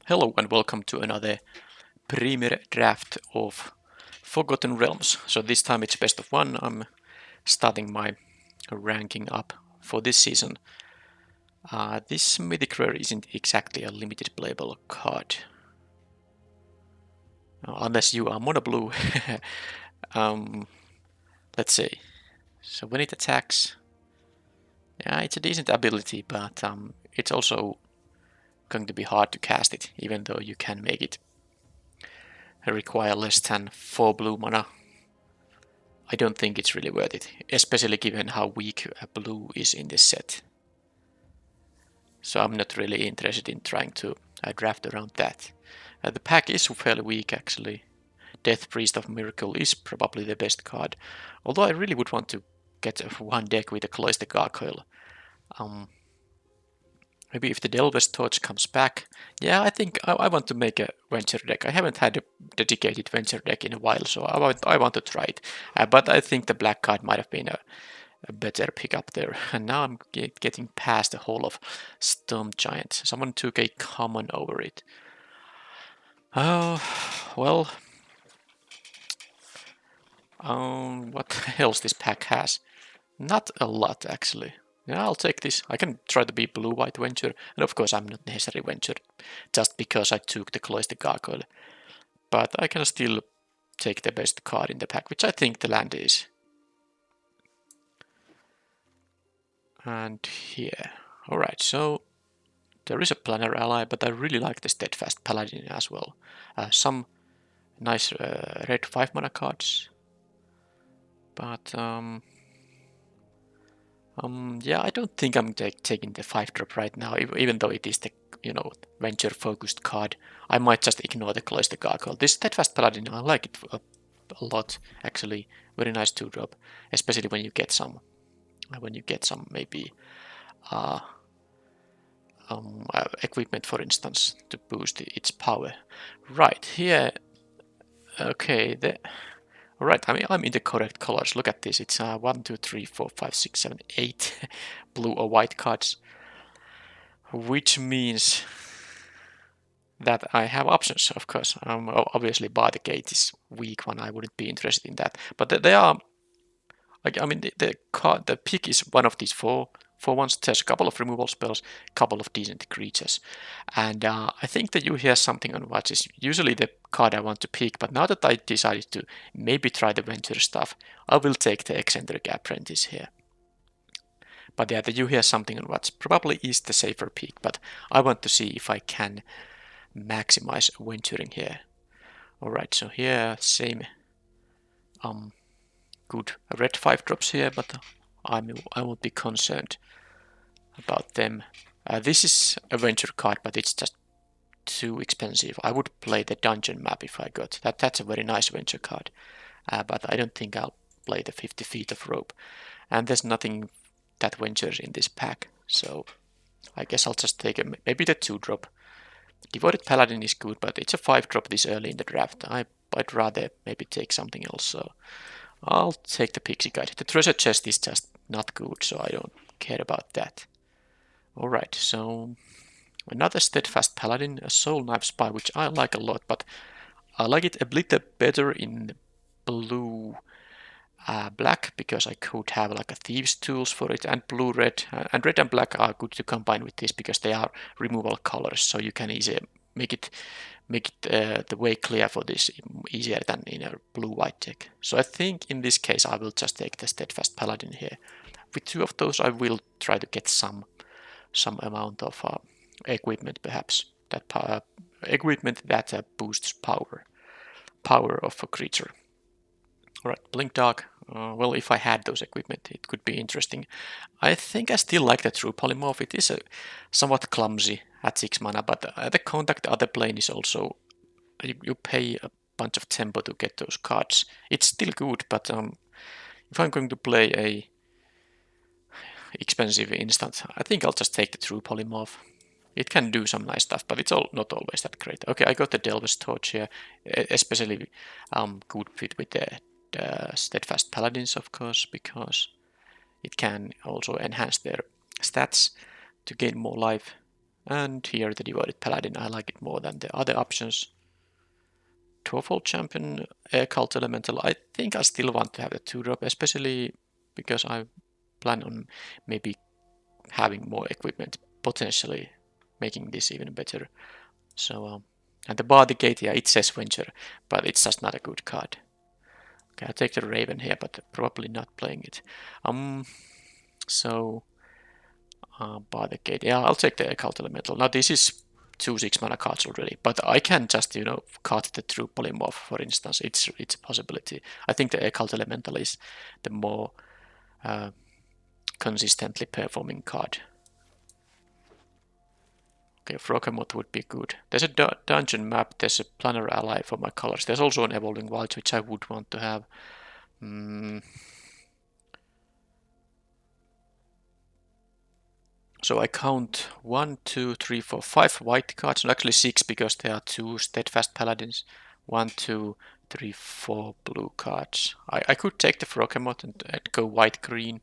Hello and welcome to another premier draft of Forgotten Realms. So this time it's best of one. I'm starting my ranking up for this season. This Mythic Rare isn't exactly a limited playable card. Unless you are mono blue. Let's see. So when it attacks, yeah, it's a decent ability, but it's also going to be hard to cast it, even though you can make it require less than 4 blue mana. I don't think it's really worth it, especially given how weak blue is in this set. So I'm not really interested in trying to draft around that. The pack is fairly weak actually. Death Priest of Miracle is probably the best card, although I really would want to get one deck with a Cloister Gargoyle. Maybe if the Delver's Torch comes back, yeah, I think I want to make a venture deck. I haven't had a dedicated venture deck in a while, so I want to try it. But I think the black card might have been a better pickup there. And now I'm getting past the whole of Storm Giant. Someone took a common over it. Oh, well. What else this pack has? Not a lot, actually. Yeah, I'll take this. I can try to be blue-white venture, and of course I'm not necessarily venture, just because I took the Cloister Gargoyle. But I can still take the best card in the pack, which I think the land is. And here. Alright, so there is a Planar Ally, but I really like the Steadfast Paladin as well. Some nice red 5 mana cards. But yeah, I don't think I'm taking the 5-drop right now, even though it is the venture-focused card. I might just ignore the Cloister Gargoyle. This Steadfast Paladin, I like it a lot, actually. Very nice 2-drop, especially when you get some maybe equipment, for instance, to boost its power. Right, here, okay, Alright, I mean, I'm in the correct colors. Look at this. It's 1, 2, 3, 4, 5, 6, 7, 8 blue or white cards. Which means that I have options, of course. Obviously, Bar the Gate is weak one. I wouldn't be interested in that. But they are, I mean, the pick is one of these four ones. There's a couple of removal spells, a couple of decent creatures. And I think that you hear something on what is usually the card I want to pick, but now that I decided to maybe try the venture stuff, I will take the Eccentric Apprentice here. But yeah, you hear something on what probably is the safer pick, but I want to see if I can maximize venturing here. Alright, so here, same good red 5-drops here, but I won't be concerned about them. This is a venture card, but it's just too expensive. I would play the dungeon map if I got that. That's a very nice venture card, but I don't think I'll play the 50 feet of rope. And there's nothing that ventures in this pack, so I guess I'll just take maybe the 2-drop. Devoted Paladin is good, but it's a 5-drop this early in the draft. I'd rather maybe take something else, so I'll take the Pixie Guide. The treasure chest is just not good, so I don't care about that. Alright, so another Steadfast Paladin, a Soul Knife Spy, which I like a lot, but I like it a little better in blue black, because I could have like a Thieves Tools for it, and blue-red, and red and black are good to combine with this because they are removal colors, so you can easily make it the way clear for this easier than in a blue-white deck. So I think in this case I will just take the Steadfast Paladin here. With 2 of those I will try to get some amount of equipment, perhaps that equipment that boosts power of a creature. Alright, Blink Dog. Well, if I had those equipment, it could be interesting. I think I still like the True Polymorph. It is somewhat clumsy at 6 mana, but the Contact Other Plane is also... You pay a bunch of tempo to get those cards. It's still good, but if I'm going to play a expensive instant, I think I'll just take the True Polymorph. It can do some nice stuff, but it's not always that great. Okay, I got the Delver's Torch here, especially good fit with the Steadfast Paladins, of course, because it can also enhance their stats to gain more life. And here the Devoted Paladin, I like it more than the other options. Dwarf Champion, Cult Elemental, I think I still want to have the 2-drop, especially because I plan on maybe having more equipment, potentially making this even better. So, and the Bar the Gate, yeah, it says Venture, but it's just not a good card. Okay, I'll take the Raven here, but probably not playing it. So, Bar the Gate, yeah, I'll take the Occult Elemental. Now this is 2 6-mana cards already, but I can just, cut the True Polymorph, for instance. It's a possibility. I think the Occult Elemental is the more consistently performing card. Okay, Froghemoth would be good. There's a dungeon map, there's a Planner Ally for my colors. There's also an Evolving Wilds, which I would want to have. So I count 1, 2, 3, 4, 5 white cards, and actually 6 because there are 2 Steadfast Paladins. 1, 2, 3, 4 blue cards. I could take the Froghemoth and go white-green.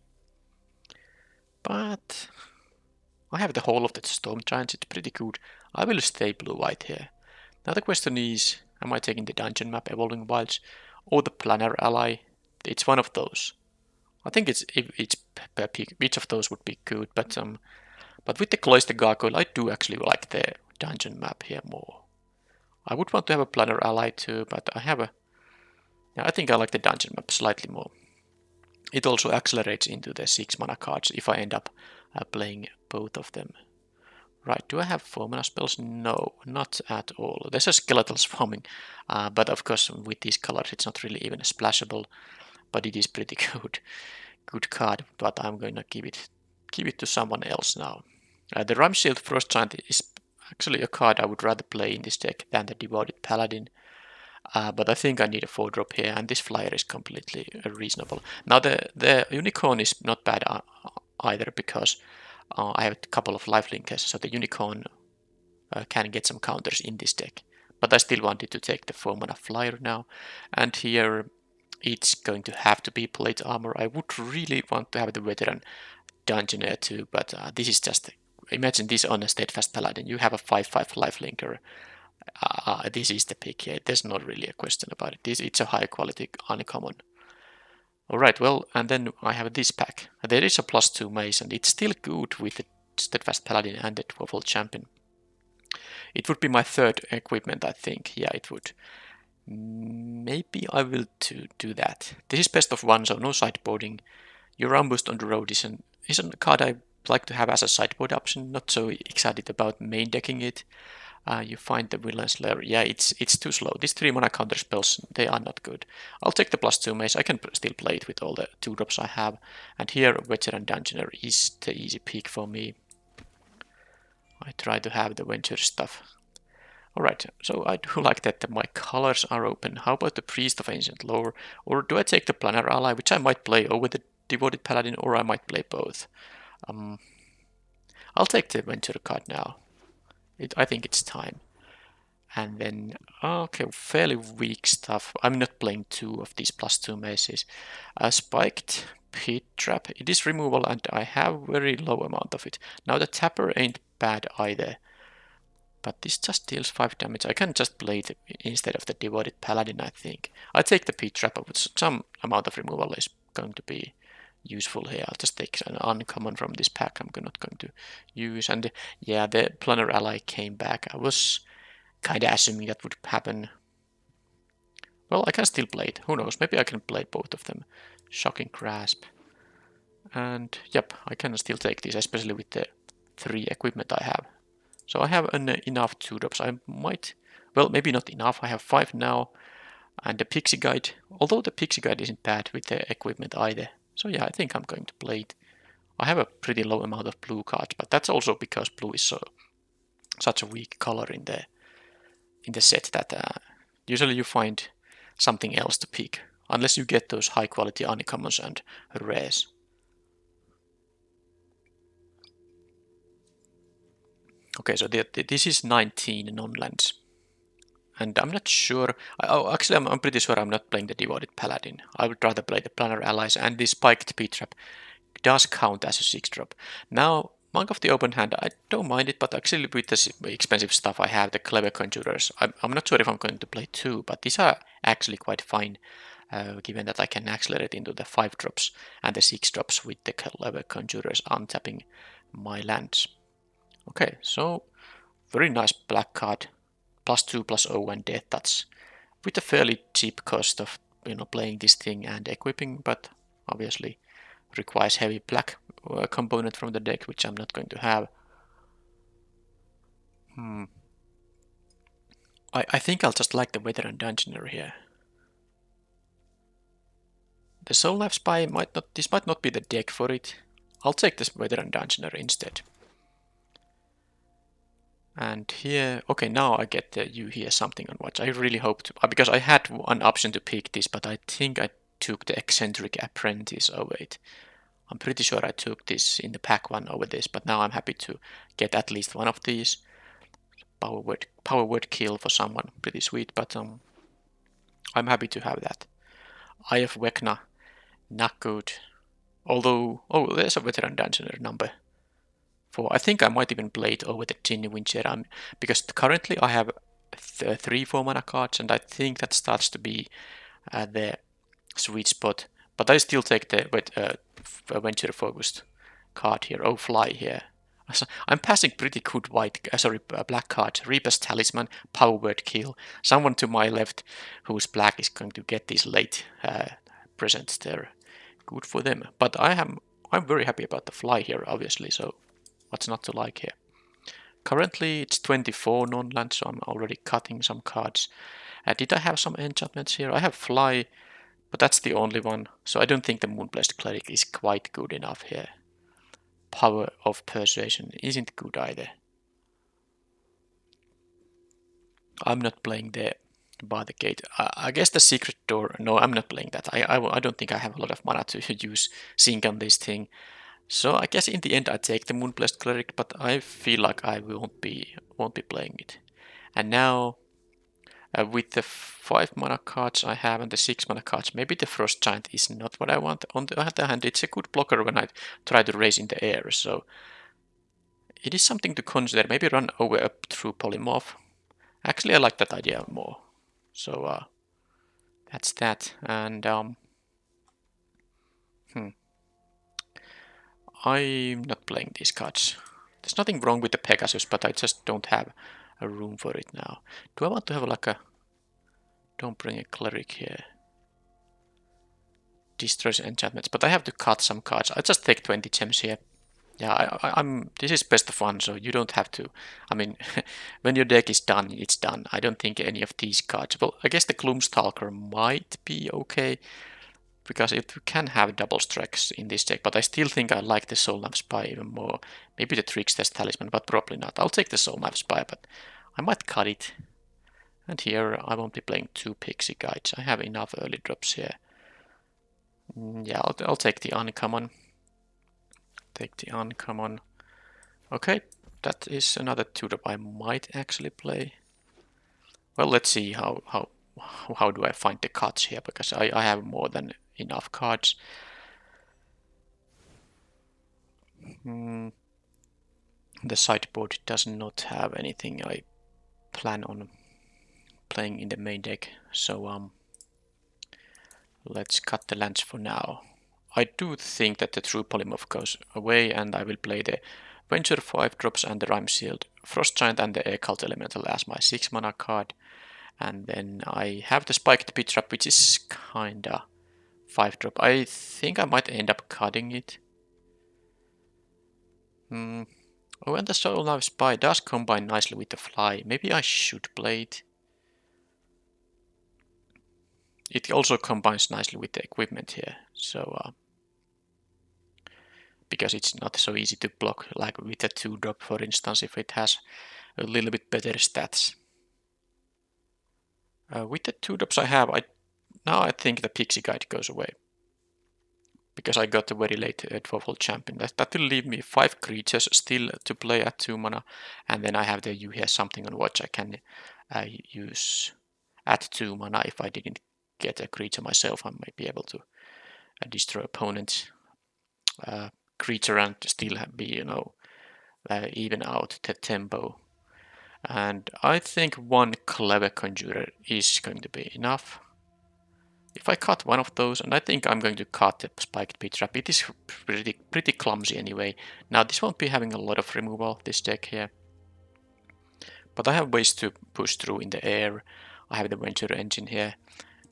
But I have the whole of the Storm Giants, it's pretty good. I will stay blue-white here. Now the question is, am I taking the dungeon map, Evolving Wilds, or the Planner Ally? It's one of those. I think it's per pick. Each of those would be good, but with the Cloister Gargoyle, I do actually like the dungeon map here more. I would want to have a Planner Ally too, but I think I like the dungeon map slightly more. It also accelerates into the 6-mana cards if I end up playing both of them. Right, do I have 4-mana spells? No, not at all. There's a Skeletal Swarming, but of course with these colors it's not really even splashable, but it is pretty good card, but I'm going to give it to someone else now. The Ramshield Frost Giant is actually a card I would rather play in this deck than the Devoted Paladin. But I think I need a 4-drop here, and this flyer is completely reasonable. Now the Unicorn is not bad either, because I have a couple of lifelinkers, so the Unicorn can get some counters in this deck. But I still wanted to take the 4-mana flyer now, and here it's going to have to be Plate Armor. I would really want to have the Veteran Dungeoneer too, but this is just... Imagine this on a Steadfast Paladin. You have a 5/5 lifelinker. This is the pick here. There's not really a question about it. It's a high quality uncommon. Alright, well, and then I have this pack. There is a +2 mace, and it's still good with the Steadfast Paladin and the Dwarf Champion. It would be my 3rd equipment, I think. Yeah, it would. Maybe I will do that. This is best of 1, so no sideboarding. Your Ambushed on the Road is a card I like to have as a sideboard option. Not so excited about main decking it. You find the Villain's Lair. Yeah, it's too slow. These 3-mana counter spells, they are not good. I'll take the +2 mace. I can still play it with all the 2-drops I have. And here, Veteran Dungeoneer is the easy pick for me. I try to have the venture stuff. Alright, so I do like that my colors are open. How about the Priest of Ancient Lore? Or do I take the Planner Ally, which I might play over the Devoted Paladin, or I might play both? I'll take the venture card now. I think it's time. And then, okay, fairly weak stuff. I'm not playing 2 of these +2 maces. Spiked Pit Trap. It is removal, and I have very low amount of it. Now the Tapper ain't bad either. But this just deals 5 damage. I can just play it instead of the Devoted Paladin, I think. I take the Pit Trap, but some amount of removal is going to be useful here. I'll just take an uncommon from this pack I'm not going to use. And yeah, the Planner Ally came back. I was kind of assuming that would happen. Well, I can still play it. Who knows? Maybe I can play both of them. Shocking Grasp. And yep, I can still take this, especially with the 3 equipment I have. So I have enough 2-drops. I might... Well, maybe not enough. I have 5 now. And the Pixie Guide. Although the Pixie Guide isn't bad with the equipment either. So yeah, I think I'm going to play it. I have a pretty low amount of blue cards, but that's also because blue is such a weak color in the set that usually you find something else to pick, unless you get those high quality uncommons and rares. Okay, so this is 19 non-lands. And I'm not sure... actually, I'm pretty sure I'm not playing the Devoted Paladin. I would rather play the Planner Allies, and this Spiked Pit Trap does count as a 6-drop. Now, Monk of the Open Hand, I don't mind it, but actually with the expensive stuff I have, the Clever Conjurers, I'm not sure if I'm going to play 2, but these are actually quite fine, given that I can accelerate into the 5 drops and the 6 drops with the Clever Conjurers untapping my lands. Okay, so very nice black card, +2/+0 and Death Touch, with a fairly cheap cost of playing this thing and equipping, but obviously requires heavy black component from the deck, which I'm not going to have. I think I'll just like the Veteran Dungeoneer here. The Soul Knife Spy this might not be the deck for it. I'll take this Veteran Dungeoneer instead. And here, okay, now I get you here something on watch. I really hope to, because I had one option to pick this, but I think I took the Eccentric Apprentice over it. I'm pretty sure I took this in the pack one over this, but now I'm happy to get at least one of these. Power word kill for someone, pretty sweet, but I'm happy to have that. Eye of Vecna, not good. Although, oh, there's a Veteran Dungeoneer number 4. I think I might even play it over the Tinny Wincher, because currently I have 3 4-mana cards, and I think that starts to be the sweet spot. But I still take the Venture Focused card here. Oh, Fly here. I'm passing pretty good black cards. Reaper's Talisman, Power Word Kill. Someone to my left who's black is going to get these late presents there. Good for them. But I'm very happy about the Fly here, obviously, so what's not to like here? Currently it's 24 non-land, so I'm already cutting some cards. Did I have some enchantments here? I have Fly, but that's the only one, so I don't think the Moonblessed Cleric is quite good enough here. Power of Persuasion isn't good either. I'm not playing the Bar the Gate. I guess the Secret Door, no, I'm not playing that. I don't think I have a lot of mana to use sync on this thing. So I guess in the end I take the Moonblessed Cleric, but I feel like I won't be playing it. And now with the 5 mana cards I have and the 6 mana cards, maybe the Frost Giant is not what I want. On the other hand, it's a good blocker when I try to raise in the air, so it is something to consider. Maybe run over up through Polymorph. Actually, I like that idea more. So that's that. And I'm not playing these cards. There's nothing wrong with the Pegasus, but I just don't have a room for it now. Do I want to have like a... Don't bring a Cleric here. Destroys enchantments, but I have to cut some cards. I just take 20 gems here. Yeah, I'm. This is best of fun, so you don't have to. I mean, when your deck is done, it's done. I don't think any of these cards. Well, I guess the Gloomstalker might be okay, because it can have double strikes in this deck, but I still think I like the Soul Knife Spy even more. Maybe the Trickster's Talisman, but probably not. I'll take the Soul Knife Spy, but I might cut it. And here I won't be playing 2 Pixie Guides. I have enough early drops here. Yeah, I'll take the uncommon. Take the uncommon. Okay, that is another 2 drop I might actually play. Well, let's see how do I find the cuts here, because I have more than enough cards. The sideboard does not have anything I plan on playing in the main deck, so let's cut the lands for now. I do think that the True Polymorph goes away, and I will play the Venture 5 drops and the Rime Shield Frost Giant and the Air Cult Elemental as my 6 mana card. And then I have the Spiked Pit Trap, which is kinda 5 drop. I think I might end up cutting it. Oh, and the Soul Knife Spy does combine nicely with the Fly. Maybe I should play it. It also combines nicely with the equipment here, so because it's not so easy to block, like with a 2 drop, for instance, if it has a little bit better stats. With the 2 drops I have, now I think the Pixie Guide goes away, because I got a very late Dwarfle Champion. That will leave me 5 creatures still to play at 2 mana, and then I have the You Hear Something on Watch I can use at 2 mana. If I didn't get a creature myself, I might be able to destroy opponent's creature and still be, even out the tempo. And I think one clever conjurer is going to be enough. If I cut one of those, and I think I'm going to cut the spiked pit trap, it is pretty clumsy anyway. Now this won't be having a lot of removal, this deck here. But I have ways to push through in the air. I have the venture engine here.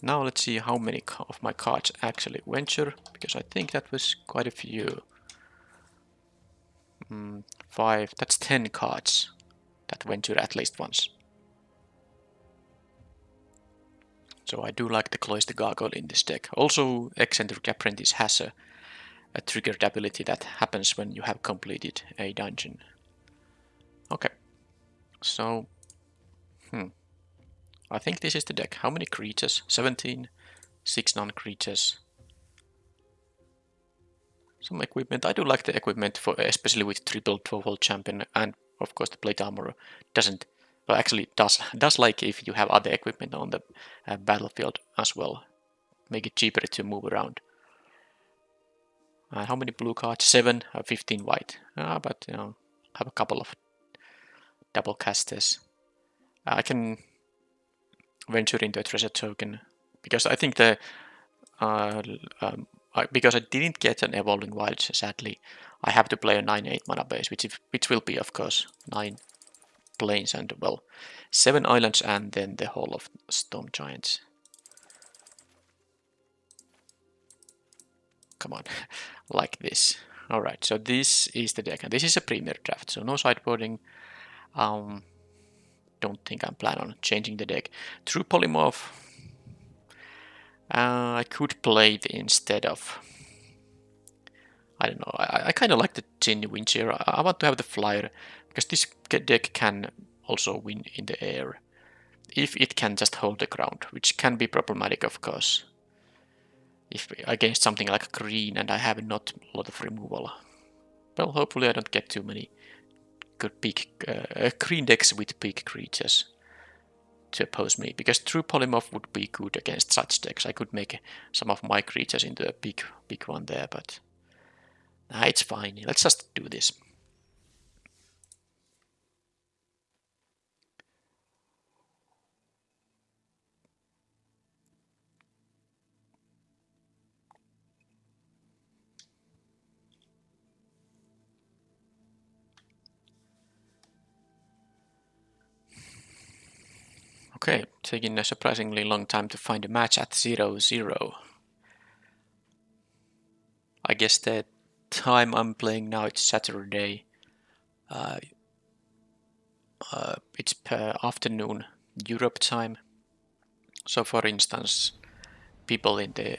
Now let's see how many of my cards actually venture, because I think that was quite a few. 5, that's 10 cards that venture at least once. So I do like the Cloyster Gargoyle in this deck. Also, Eccentric Apprentice has a triggered ability that happens when you have completed a dungeon. Okay, so I think this is the deck. How many creatures? 17, 6 non-creatures. Some equipment. I do like the equipment, for especially with triple 12-volt champion, and of course the plate armor doesn't. Well, actually does like if you have other equipment on the battlefield as well. Make it cheaper to move around. How many blue cards? 7, 15 white. But you know, have a couple of double casters. I can venture into a treasure token because I think the because I didn't get an evolving wild, sadly, I have to play a 9/8 mana base, which will be of course 9 plains and well 7 islands and then the whole of Storm Giants. Come on, like this. Alright, so this is the deck, and this is a premier draft, so no sideboarding. Don't think I'm planning on changing the deck. True Polymorph, I could play it instead of... I don't know, I kind of like the Ginny Winch here. I want to have the flyer, because this deck can also win in the air. If it can just hold the ground, which can be problematic of course. If against something like green and I have not a lot of removal. Well, hopefully I don't get too many good big green decks with big creatures to oppose me, because True Polymorph would be good against such decks. I could make some of my creatures into a big one there, but it's fine. Let's just do this. Okay, taking a surprisingly long time to find a match at 0-0. I guess the time I'm playing now, it's Saturday. It's afternoon Europe time. So for instance, people in the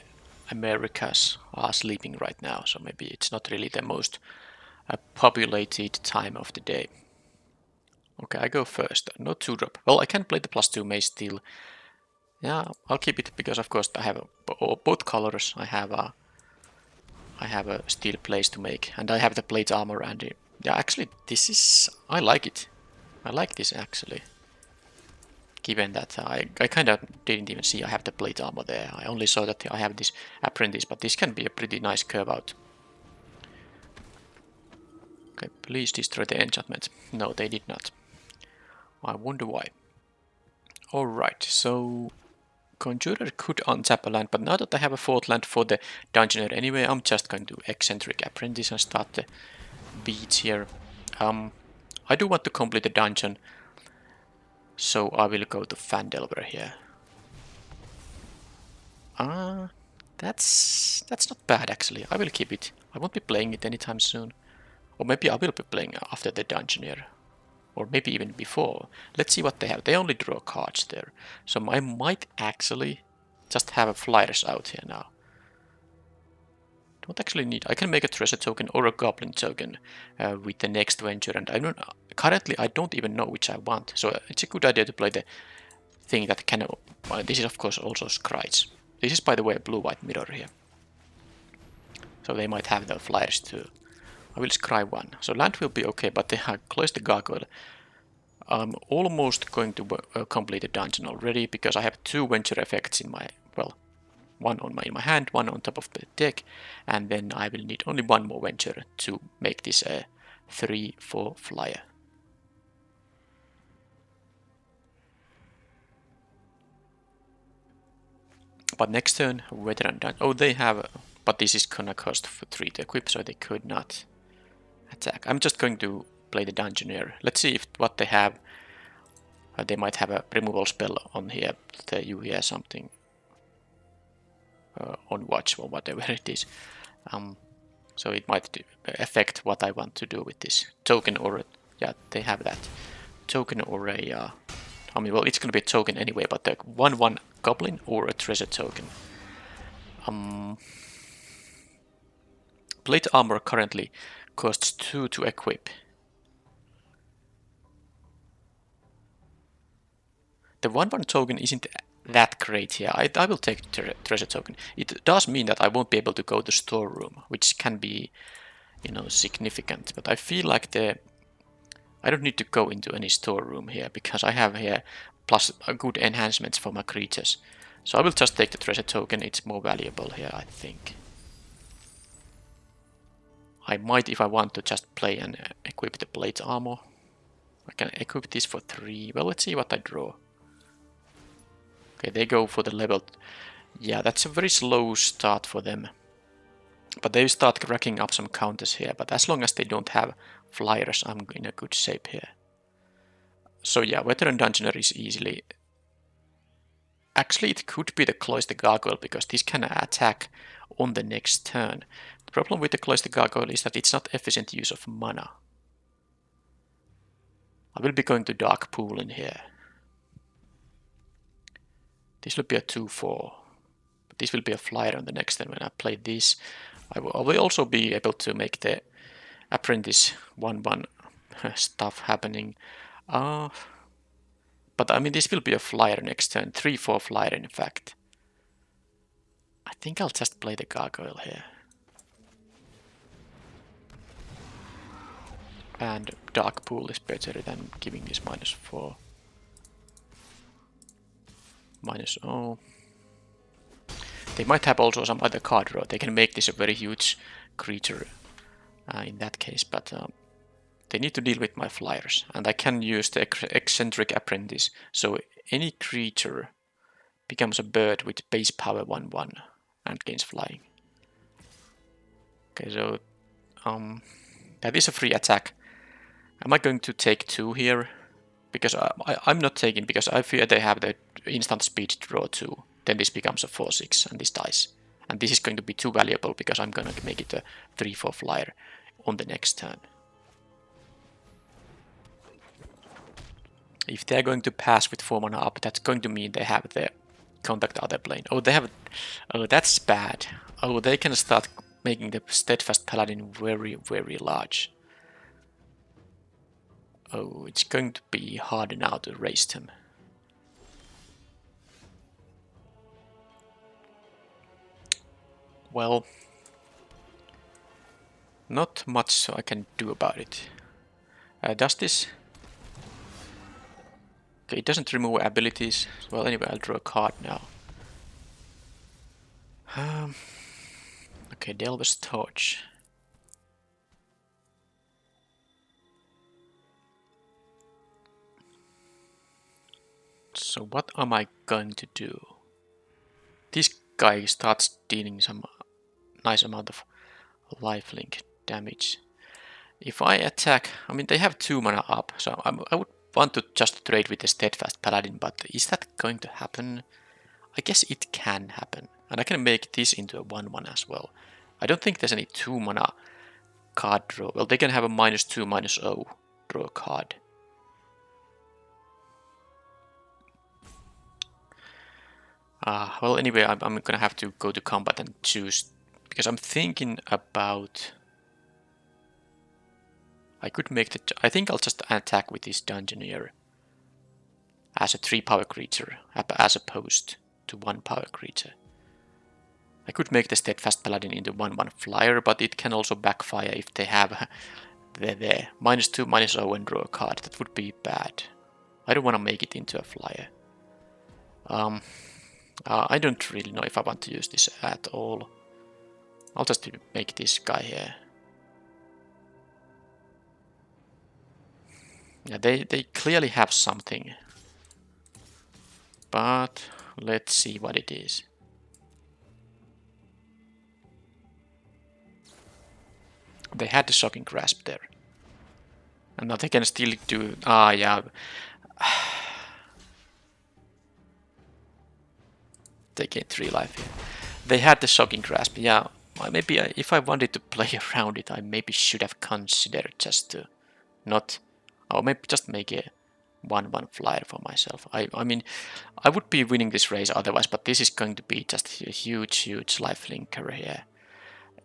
Americas are sleeping right now, so maybe it's not really the most populated time of the day. Okay, I go first. No 2-drop. Well, I can play the +2 Mace Steel. Yeah, I'll keep it because of course I have both colors. I have a steel place to make, and I have the plate armor. And yeah, actually, this is I like it. I like this actually. Given that I kind of didn't even see I have the plate armor there. I only saw that I have this apprentice, but this can be a pretty nice curve out. Okay, please destroy the enchantment. No, they did not. I wonder why. Alright, so Conjurer could untap a land, but now that I have a 4th land for the Dungeoneer anyway, I'm just going to Eccentric Apprentice and start the beats here. I do want to complete the dungeon, so I will go to Fandelver here. That's not bad actually. I will keep it. I won't be playing it anytime soon. Or maybe I will be playing after the Dungeoneer. Or maybe even before. Let's see what they have. They only draw cards there. So I might actually just have a flyers out here now. Don't actually need... I can make a treasure token or a goblin token with the next venture. And currently I don't even know which I want. So it's a good idea to play the thing that can... this is of course also Scries. This is by the way a blue-white mirror here. So they might have the flyers too. I will scry one. So land will be okay, but they have closed the gargoyle. I'm almost going to complete the dungeon already, because I have 2 venture effects in my, well, one in my hand, one on top of the deck, and then I will need only 1 more venture to make this 3/4 flyer. But next turn, veteran done. Oh, they have, but this is gonna cost for 3 to equip, so they could not attack. I'm just going to play the Dungeoneer. Let's see if what they have. They might have a removal spell on here. You hear something on watch or whatever it is. So it might affect what I want to do with this token or yeah, they have that token or a. I mean, well, it's gonna be a token anyway, but the 1/1 goblin or a treasure token. Plate armor currently costs 2 to equip. The 1/1 token isn't that great here. I will take treasure token. It does mean that I won't be able to go to storeroom, which can be, you know, significant. But I feel like I don't need to go into any storeroom here because I have here plus a good enhancements for my creatures. So I will just take the treasure token. It's more valuable here, I think. I might, if I want to, just play and equip the plate armor. I can equip this for 3. Well, let's see what I draw. Okay, they go for the level. Yeah, that's a very slow start for them. But they start racking up some counters here. But as long as they don't have flyers, I'm in a good shape here. So yeah, Veteran Dungeoneer is easily... Actually, it could be the Cloister Gargoyle, because this can attack on the next turn. The problem with the Cloister Gargoyle is that it's not efficient use of mana. I will be going to Dark Pool in here. This will be a 2/4. But this will be a flyer on the next turn when I play this. I will also be able to make the Apprentice 1/1 stuff happening. But I mean, this will be a flyer next turn. 3/4 flyer, in fact. I think I'll just play the Gargoyle here. And Dark Pool is better than giving this -4. -0. They might have also some other card draw. They can make this a very huge creature in that case, but they need to deal with my flyers. And I can use the Eccentric Apprentice, so any creature becomes a bird with base power 1/1 and gains flying. Okay, so that is a free attack. Am I going to take 2 here? Because I'm not taking, because I fear they have the instant speed to draw 2. Then this becomes a 4/6 and this dies. And this is going to be too valuable because I'm going to make it a 3/4 flyer on the next turn. If they're going to pass with 4 mana up, that's going to mean they have the contact other plane. Oh, they have... Oh, that's bad. Oh, they can start making the Steadfast Paladin very, very large. Oh, it's going to be hard now to raise them. Well, not much I can do about it. Does this... Okay, it doesn't remove abilities. Well, anyway, I'll draw a card now. Okay, Delver's Torch. So what am I going to do? This guy starts dealing some nice amount of lifelink damage. If I attack, I mean, they have 2 mana up, so I would want to just trade with the Steadfast Paladin, but is that going to happen? I guess it can happen. And I can make this into a 1/1 as well. I don't think there's any 2 mana card draw. Well, they can have a -2, -0 draw a card. Well, anyway, I'm gonna have to go to combat and choose, because I'm thinking about... I could make the... I think I'll just attack with this Dungeoneer as a 3-power creature, as opposed to 1-power creature. I could make the Steadfast Paladin into 1/1 flyer, but it can also backfire if they have the -2, -0 and draw a card. That would be bad. I don't want to make it into a flyer. I don't really know if I want to use this at all. I'll just make this guy here. Yeah, they clearly have something. But let's see what it is. They had the shocking grasp there. And now they can still do... Ah, yeah. They gain 3 life here. They had the shocking grasp, yeah. Maybe if I wanted to play around it, I maybe should have considered just to not... Or maybe just make a 1-1 flyer for myself. I mean, I would be winning this race otherwise, but this is going to be just a huge life linker here.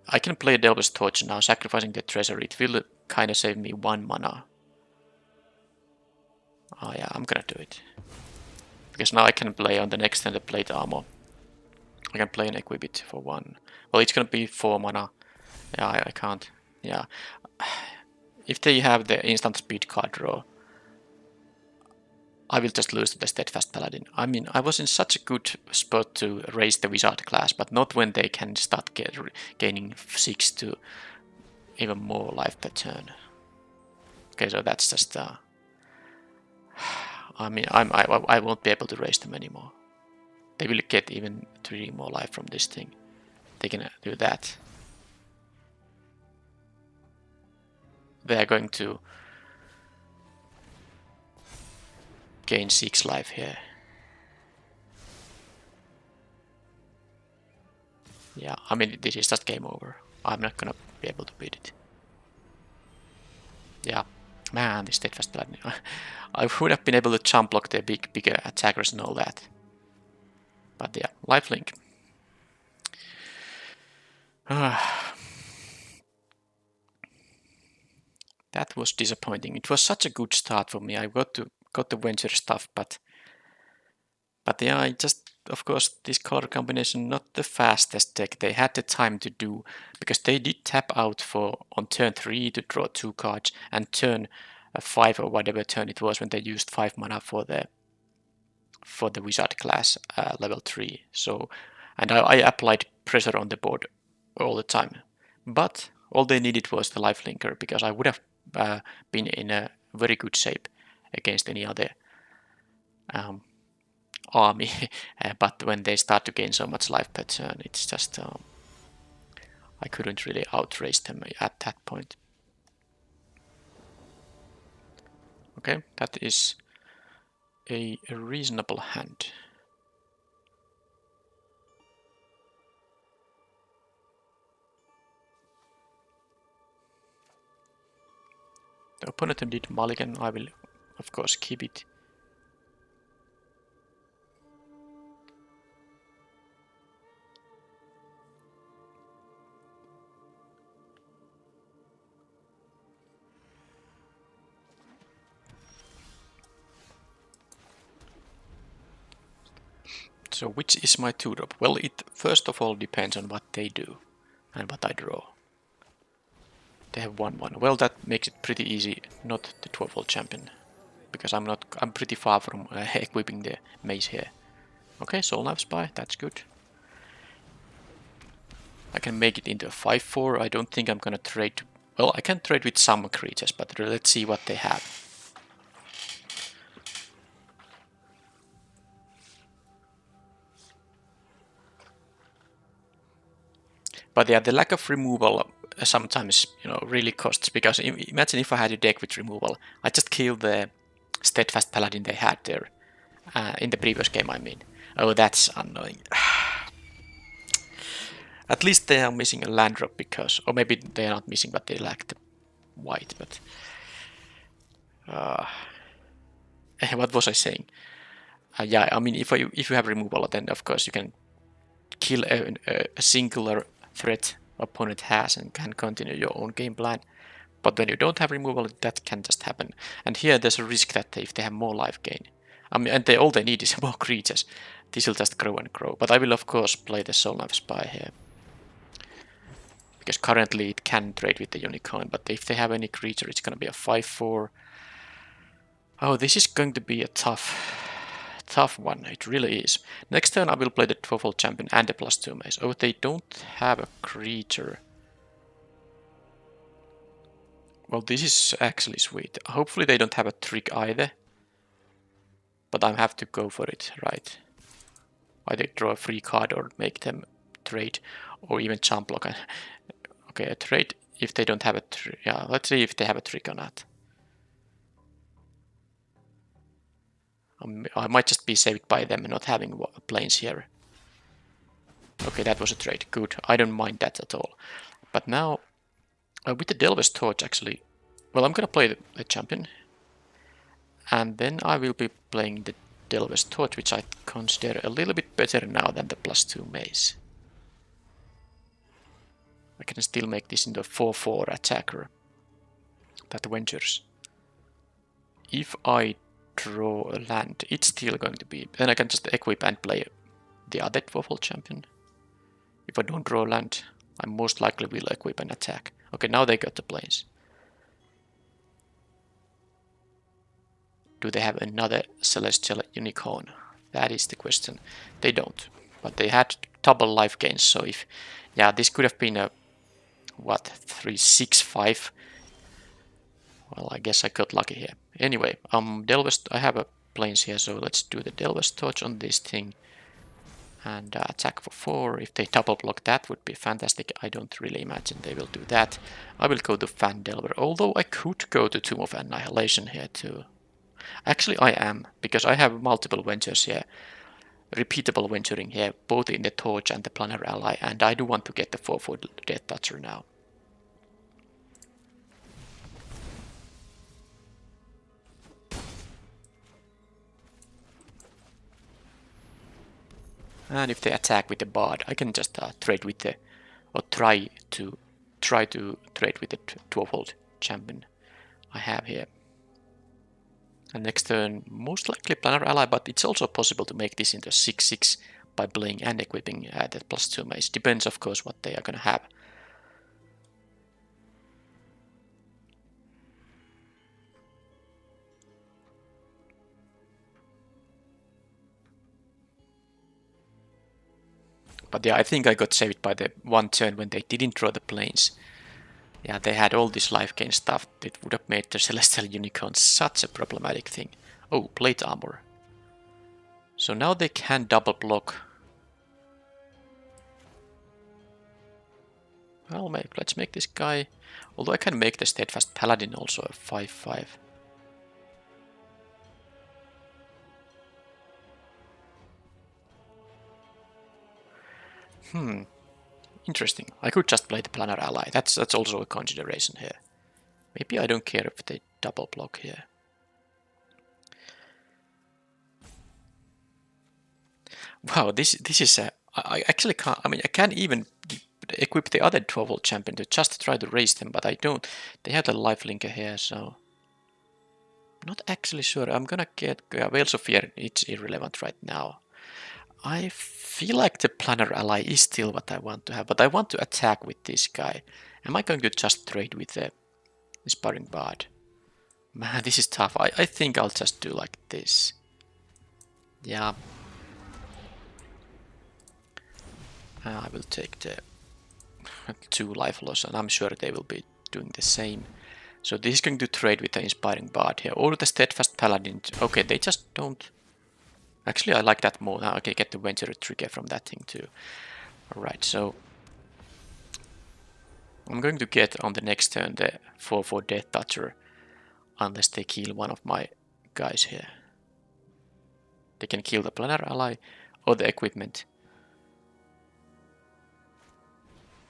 I can play Delver's Torch now, sacrificing the treasure. It will kind of save me 1 mana. Oh yeah, I'm gonna do it. Because now I can play on the next turn the plate armor. I can play and equip it for 1. Well, it's gonna be 4 mana. Yeah, I can't. Yeah. If they have the instant speed card draw, I will just lose to the Steadfast Paladin. I mean, I was in such a good spot to raise the Wizard class, but not when they can start gaining 6 to even more life per turn. Okay, so that's just... I mean, I won't be able to raise them anymore. They will get even 3 more life from this thing. They can do that. They are going to gain 6 life here. Yeah, I mean, this is just game over. I'm not gonna be able to beat it. Yeah, man, this Steadfast Paladin. I would have been able to jump block the bigger attackers and all that. But yeah, lifelink. That was disappointing. It was such a good start for me. I got the venture stuff, but yeah, I just, of course, this color combination not the fastest deck they had the time to do, because they did tap out on turn 3 to draw 2 cards, and turn 5 or whatever turn it was when they used 5 mana for the wizard class level 3. So, and I applied pressure on the board all the time, but all they needed was the lifelinker, because I would have been in a very good shape against any other army. But when they start to gain so much life per turn, it's just I couldn't really outrace them at that point. Okay, that is a reasonable hand. The opponent did mulligan. I will, of course, keep it. So which is my 2-drop? Well, it first of all depends on what they do and what I draw. They have 1-1. Well, that makes it pretty easy, not the 12-volt champion, because I'm pretty far from equipping the mace here. Okay, Soul Knife Spy, that's good. I can make it into a 5-4. I don't think I'm gonna trade. Well, I can trade with some creatures, but let's see what they have. But yeah, the lack of removal sometimes, really costs, because imagine if I had a deck with removal. I just killed the Steadfast Paladin they had there. In the previous game, I mean. Oh, that's annoying. At least they are missing a land drop, because... Or maybe they are not missing, but they lack the white, but... what was I saying? Yeah, I mean, if you have removal, then of course you can kill a singular threat opponent has and can continue your own game plan. But when you don't have removal, that can just happen. And here there's a risk that if they have more life gain, I mean, and all they need is more creatures, this will just grow and grow. But I will of course play the Soul Knife Spy here, because currently it can trade with the Unicorn, but if they have any creature, it's gonna be a 5-4. Oh, this is going to be a tough one. It really is. Next turn I will play the 12-volt champion and the +2 mace. Oh, they don't have a creature. Well, this is actually sweet. Hopefully they don't have a trick either. But I have to go for it, right? Either draw a free card or make them trade, or even jump block. Okay, a trade if they don't have a trick. Yeah, let's see if they have a trick or not. I might just be saved by them not having planes here. Okay, that was a trade. Good. I don't mind that at all. But now, with the Delver's Torch, actually, well, I'm gonna play the champion, and then I will be playing the Delver's Torch, which I consider a little bit better now than the +2 mace. I can still make this into a 4/4 attacker that ventures. If I draw a land, it's still going to be... Then I can just equip and play the other 12 champion. If I don't draw land, I most likely will equip and attack. Okay, now they got the planes. Do they have another Celestial Unicorn? That is the question. They don't. But they had double life gains, so if... Yeah, this could have been a... What? 3/6/5? Well, I guess I got lucky here. Anyway, Delver's... I have a planes here, so let's do the Delver's Torch on this thing. And attack for 4. If they double block, that would be fantastic. I don't really imagine they will do that. I will go to Fan Delver, although I could go to Tomb of Annihilation here too. Actually, I am, because I have multiple ventures here. Repeatable venturing here, both in the Torch and the Planar Ally, and I do want to get the 4/4 Death Toucher now. And if they attack with the Bard, I can just trade with the... or try to trade with the 12-volt champion I have here. And next turn, most likely Planar Ally, but it's also possible to make this into a 6/6 by playing and equipping the +2 mace. Depends, of course, what they are going to have. But yeah, I think I got saved by the one turn when they didn't draw the planes. Yeah, they had all this life gain stuff. It would have made the Celestial Unicorn such a problematic thing. Oh, plate armor. So now they can double block. Well, let's make this guy... Although I can make the Steadfast Paladin also a 5/5. Interesting. I could just play the Planar Ally. That's also a consideration here. Maybe I don't care if they double block here. Wow, this is a... I actually can't... I mean, I can't even equip the other 12-volt champion to just try to raise them, but I don't. They have the lifelinker here, so... Not actually sure. I'm gonna get... Veils of Fear, it's irrelevant right now. I feel like the Planar Ally is still what I want to have, but I want to attack with this guy. Am I going to just trade with the Inspiring Bard? Man, this is tough. I think I'll just do like this. Yeah. I will take the 2 life loss, and I'm sure they will be doing the same. So this is going to trade with the Inspiring Bard here, or the Steadfast Paladin. Okay, they just don't... Actually, I like that more. Now I can get the Venture trigger from that thing too. Alright, so... I'm going to get on the next turn the 4/4 Death Toucher, unless they kill one of my guys here. They can kill the Planar Ally or the equipment.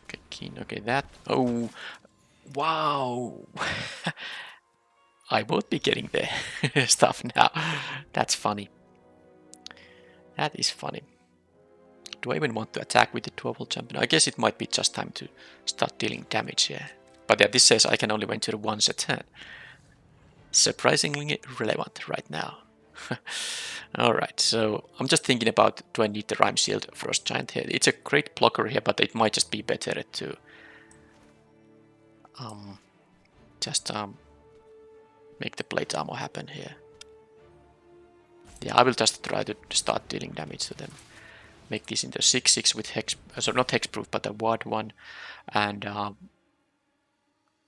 Okay, keen. Okay, that... Oh! Wow! I won't be getting the stuff now. That's funny. That is funny. Do I even want to attack with the 12-volt champion? I guess it might be just time to start dealing damage here. But yeah, this says I can only venture once a turn. Surprisingly relevant right now. Alright, so I'm just thinking about, do I need the Rime Shield Frost Giant here? It's a great blocker here, but it might just be better to make the plate armor happen here. Yeah, I will just try to start dealing damage to them. Make this into 6/6 with hex, so not hexproof, but a ward one, and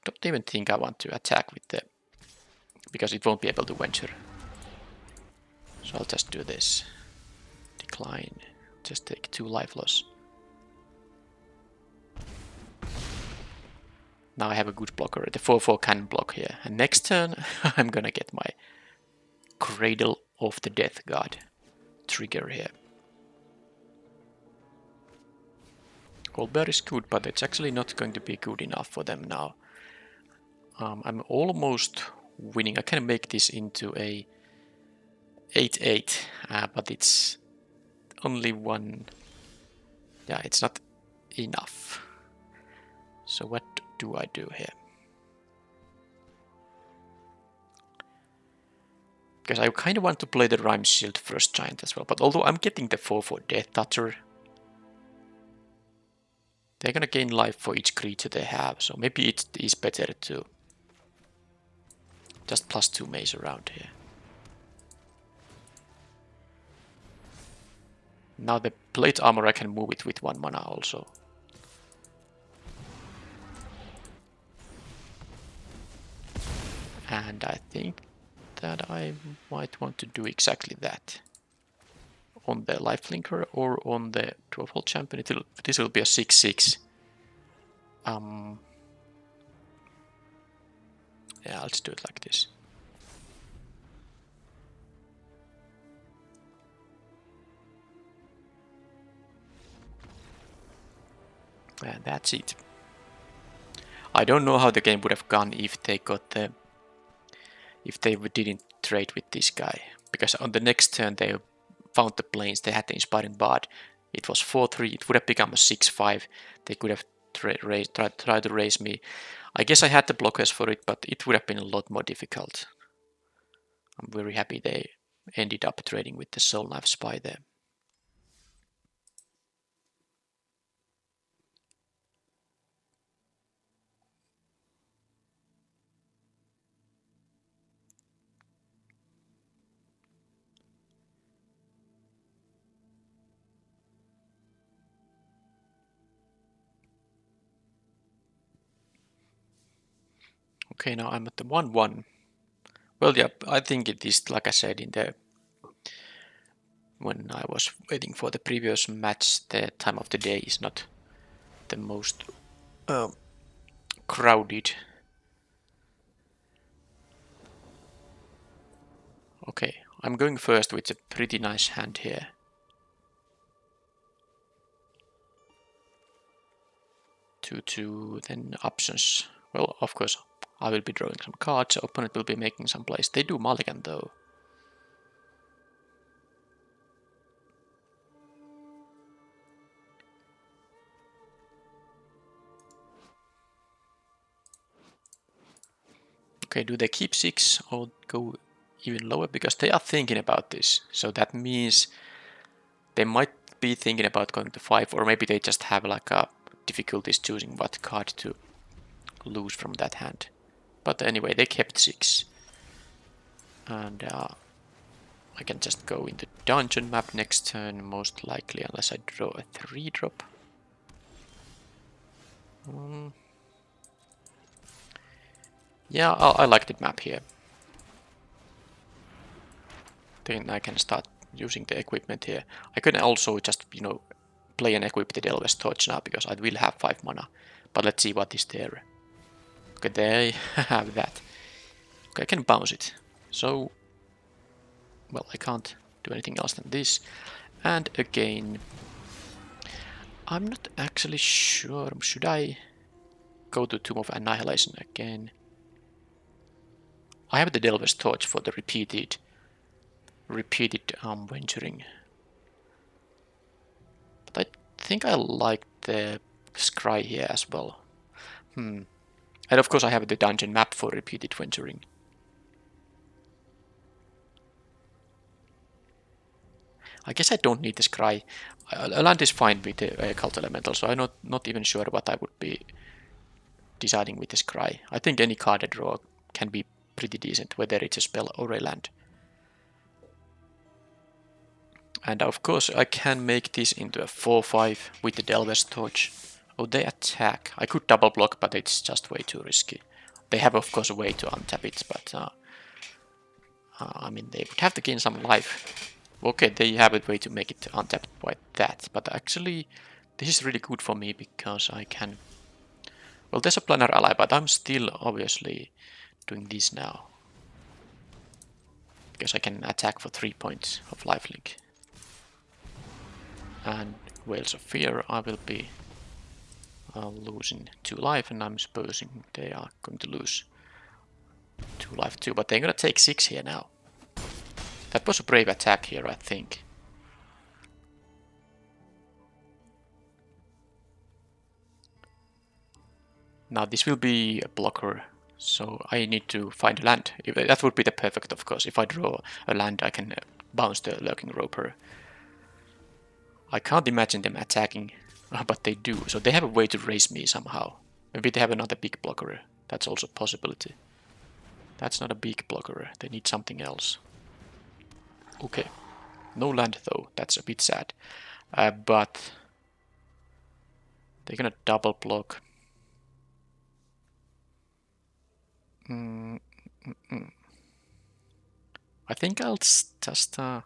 don't even think I want to attack with the... because it won't be able to venture. So I'll just do this. Decline. Just take 2 life loss. Now I have a good blocker. The 4/4 can block here. And next turn I'm gonna get my Cradle of the Death God trigger here. Goldbear is good, but it's actually not going to be good enough for them now. I'm almost winning. I can make this into a 8-8, but it's only one. Yeah, it's not enough. So what do I do here? Because I kind of want to play the Rhyme Shield first giant as well, but although I'm getting the 4/4 Death Toucher, they're gonna gain life for each creature they have, so maybe it is better to just +2 maze around here. Now the plate armor, I can move it with 1 mana also. And I think that I might want to do exactly that. On the lifelinker or on the Dwarfhole Champion, this will be a 6/6. Yeah, I'll just do it like this. And that's it. I don't know how the game would have gone if they got the... if they didn't trade with this guy. Because on the next turn they found the planes, they had the Inspiring Bard. It was 4/3, it would have become a 6/5. They could have tried to raise me. I guess I had the blockers for it, but it would have been a lot more difficult. I'm very happy they ended up trading with the Soul Knife Spy there. Okay, now I'm at the 1/1. Well, yeah, I think it is, like I said, when I was waiting for the previous match, the time of the day is not the most crowded. Okay, I'm going first with a pretty nice hand here. Two, then options. Well, of course, I will be drawing some cards. Opponent will be making some plays. They do mulligan though. Okay, do they keep 6 or go even lower? Because they are thinking about this. So that means they might be thinking about going to 5, or maybe they just have like a difficulties choosing what card to lose from that hand. But anyway, they kept 6. And I can just go into dungeon map next turn, most likely, unless I draw a 3-drop. Yeah, I like the map here. Then I can start using the equipment here. I could also just, play and equip the Delver's Torch now, because I will have 5 mana. But let's see what is there. Okay, they have that. Okay, I can bounce it. So, well, I can't do anything else than this. And again, I'm not actually sure. Should I go to Tomb of Annihilation again? I have the Delver's Torch for the repeated venturing. But I think I like the Scry here as well. And of course I have the dungeon map for repeated venturing. I guess I don't need the Scry. Land is fine with the Occult Elemental, so I'm not even sure what I would be deciding with the Scry. I think any card I draw can be pretty decent, whether it's a spell or a land. And of course I can make this into a 4/5 with the Delver's Torch. Oh, they attack. I could double block, but it's just way too risky. They have, of course, a way to untap it, but I mean, they would have to gain some life. Okay, they have a way to make it untapped by that, but actually, this is really good for me because I can... Well, there's a planar ally, but I'm still obviously doing this now. Because I can attack for 3 points of lifelink. And Whales of Fear, I will be losing 2 life, and I'm supposing they are going to lose 2 life too, but they're gonna take 6 here now. That was a brave attack here, I think. Now this will be a blocker, so I need to find a land. That would be the perfect, of course. If I draw a land, I can bounce the Lurking Roper. I can't imagine them attacking, but they do. So they have a way to raise me somehow. Maybe they have another big blocker. That's also a possibility. That's not a big blocker. They need something else. Okay. No land though. That's a bit sad. But they're gonna double block. I think I'll just... I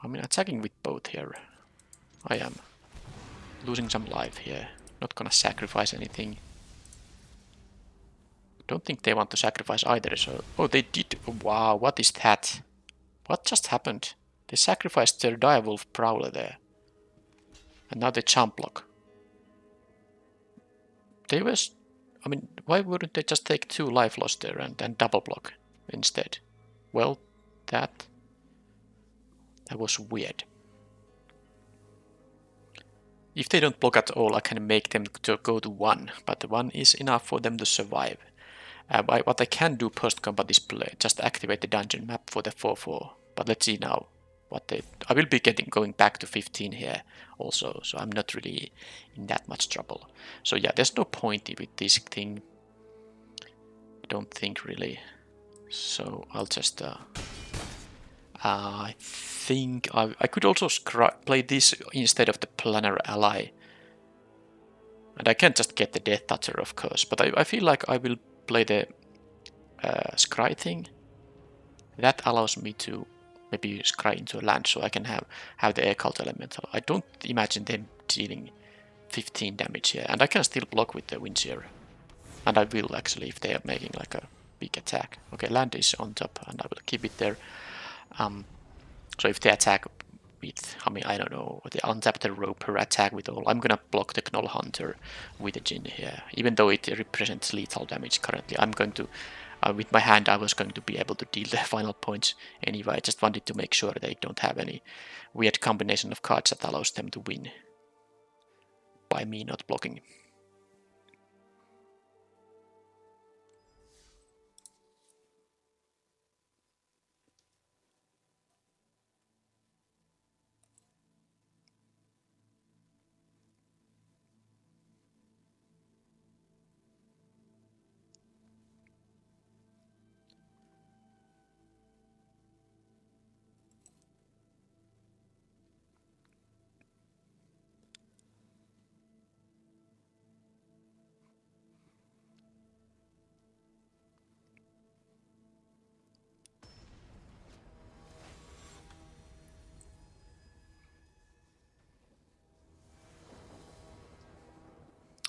mean, attacking with both here. I am. Losing some life here. Not gonna sacrifice anything. Don't think they want to sacrifice either, so... Oh, they did. Wow, what is that? What just happened? They sacrificed their Direwolf Prowler there. And now they jump block. They were... I mean, why wouldn't they just take 2 life loss there and then double block instead? Well, that was weird. If they don't block at all, I can make them to go to 1, but 1 is enough for them to survive. What I can do post-combat display, just activate the dungeon map for the 4-4. But let's see now what they... I will be going back to 15 here also, so I'm not really in that much trouble. So yeah, there's no point with this thing. I don't think really. So I'll just... I think I could also play this instead of the Planar Ally. And I can't just get the Death Toucher, of course, but I feel like I will play the Scry thing. That allows me to maybe Scry into a land, so I can have the Air Cult Elemental. I don't imagine them dealing 15 damage here, and I can still block with the Windseer. And I will actually, if they are making like a big attack. Okay, land is on top, and I will keep it there. So if they attack with, I mean, I don't know, the untap the Roper attack with all, I'm gonna block the Knoll Hunter with the Jin here. Even though it represents lethal damage currently, I'm going to, with my hand, I was going to be able to deal the final points anyway. I just wanted to make sure they don't have any weird combination of cards that allows them to win by me not blocking.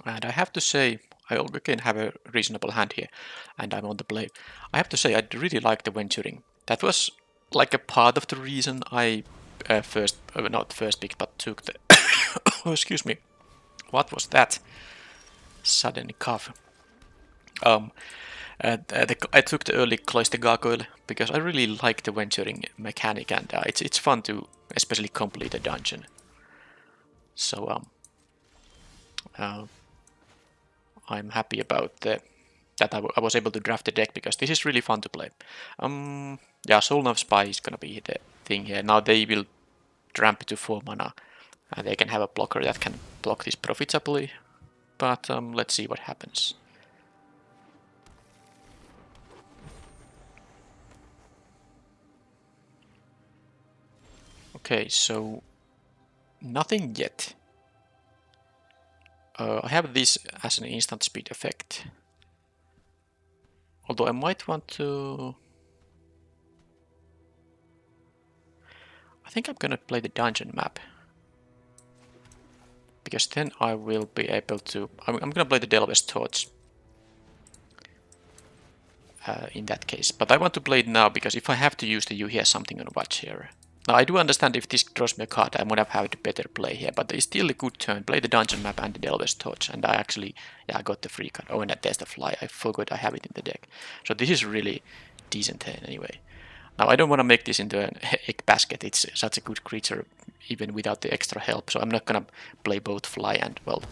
And I have to say, I again have a reasonable hand here, and I'm on the play. I have to say, I really like the venturing. That was like a part of the reason I not first picked, but took the... oh, excuse me. What was that? Sudden cough. I took the early Cloister Gargoyle because I really like the venturing mechanic, and it's fun to especially complete a dungeon. So I'm happy about that I was able to draft the deck because this is really fun to play. Yeah, Soulknife Spy is gonna be the thing here. Now they will ramp to 4 mana, and they can have a blocker that can block this profitably. But let's see what happens. Okay, so nothing yet. I have this as an instant speed effect. Although I might want to... I think I'm gonna play the dungeon map. Because then I will be able to... I'm gonna play the Delve's Torch. In that case. But I want to play it now, because if I have to use the You Hear Something on Watch here. Now I do understand if this draws me a card, I would have had a better play here, but it's still a good turn. Play the dungeon map and the Delve's Torch, and I actually, yeah, I got the free card. Oh, and there's the fly. I forgot I have it in the deck. So this is really decent turn anyway. Now I don't want to make this into an egg basket. It's such a good creature even without the extra help. So I'm not gonna play both fly and, well,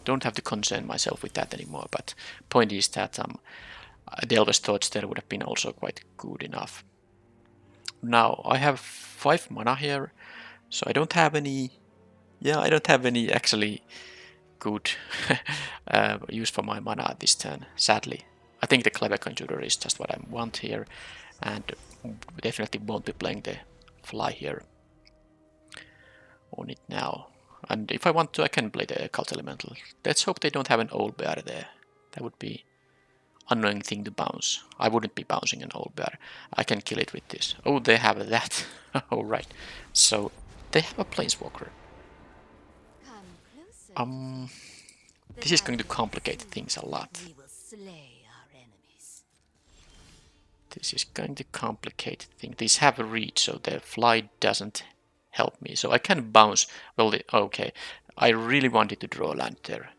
don't have to concern myself with that anymore. But point is that Delve's Torch there would have been also quite good enough. Now I have 5 mana here, so I don't have any. Yeah, I don't have any actually good use for my mana this turn, sadly. I think the Clever Conjurer is just what I want here, and definitely won't be playing the fly here on it now. And if I want to, I can play the Occult Elemental. Let's hope they don't have an old bear there. That would be annoying thing to bounce. I wouldn't be bouncing an old bear. I can kill it with this. Oh, they have that. Alright. So, they have a Planeswalker. This is going to complicate things a lot. This is going to complicate things. These have a reach, so the fly doesn't help me. So I can bounce. Well, okay. I really wanted to draw a land there.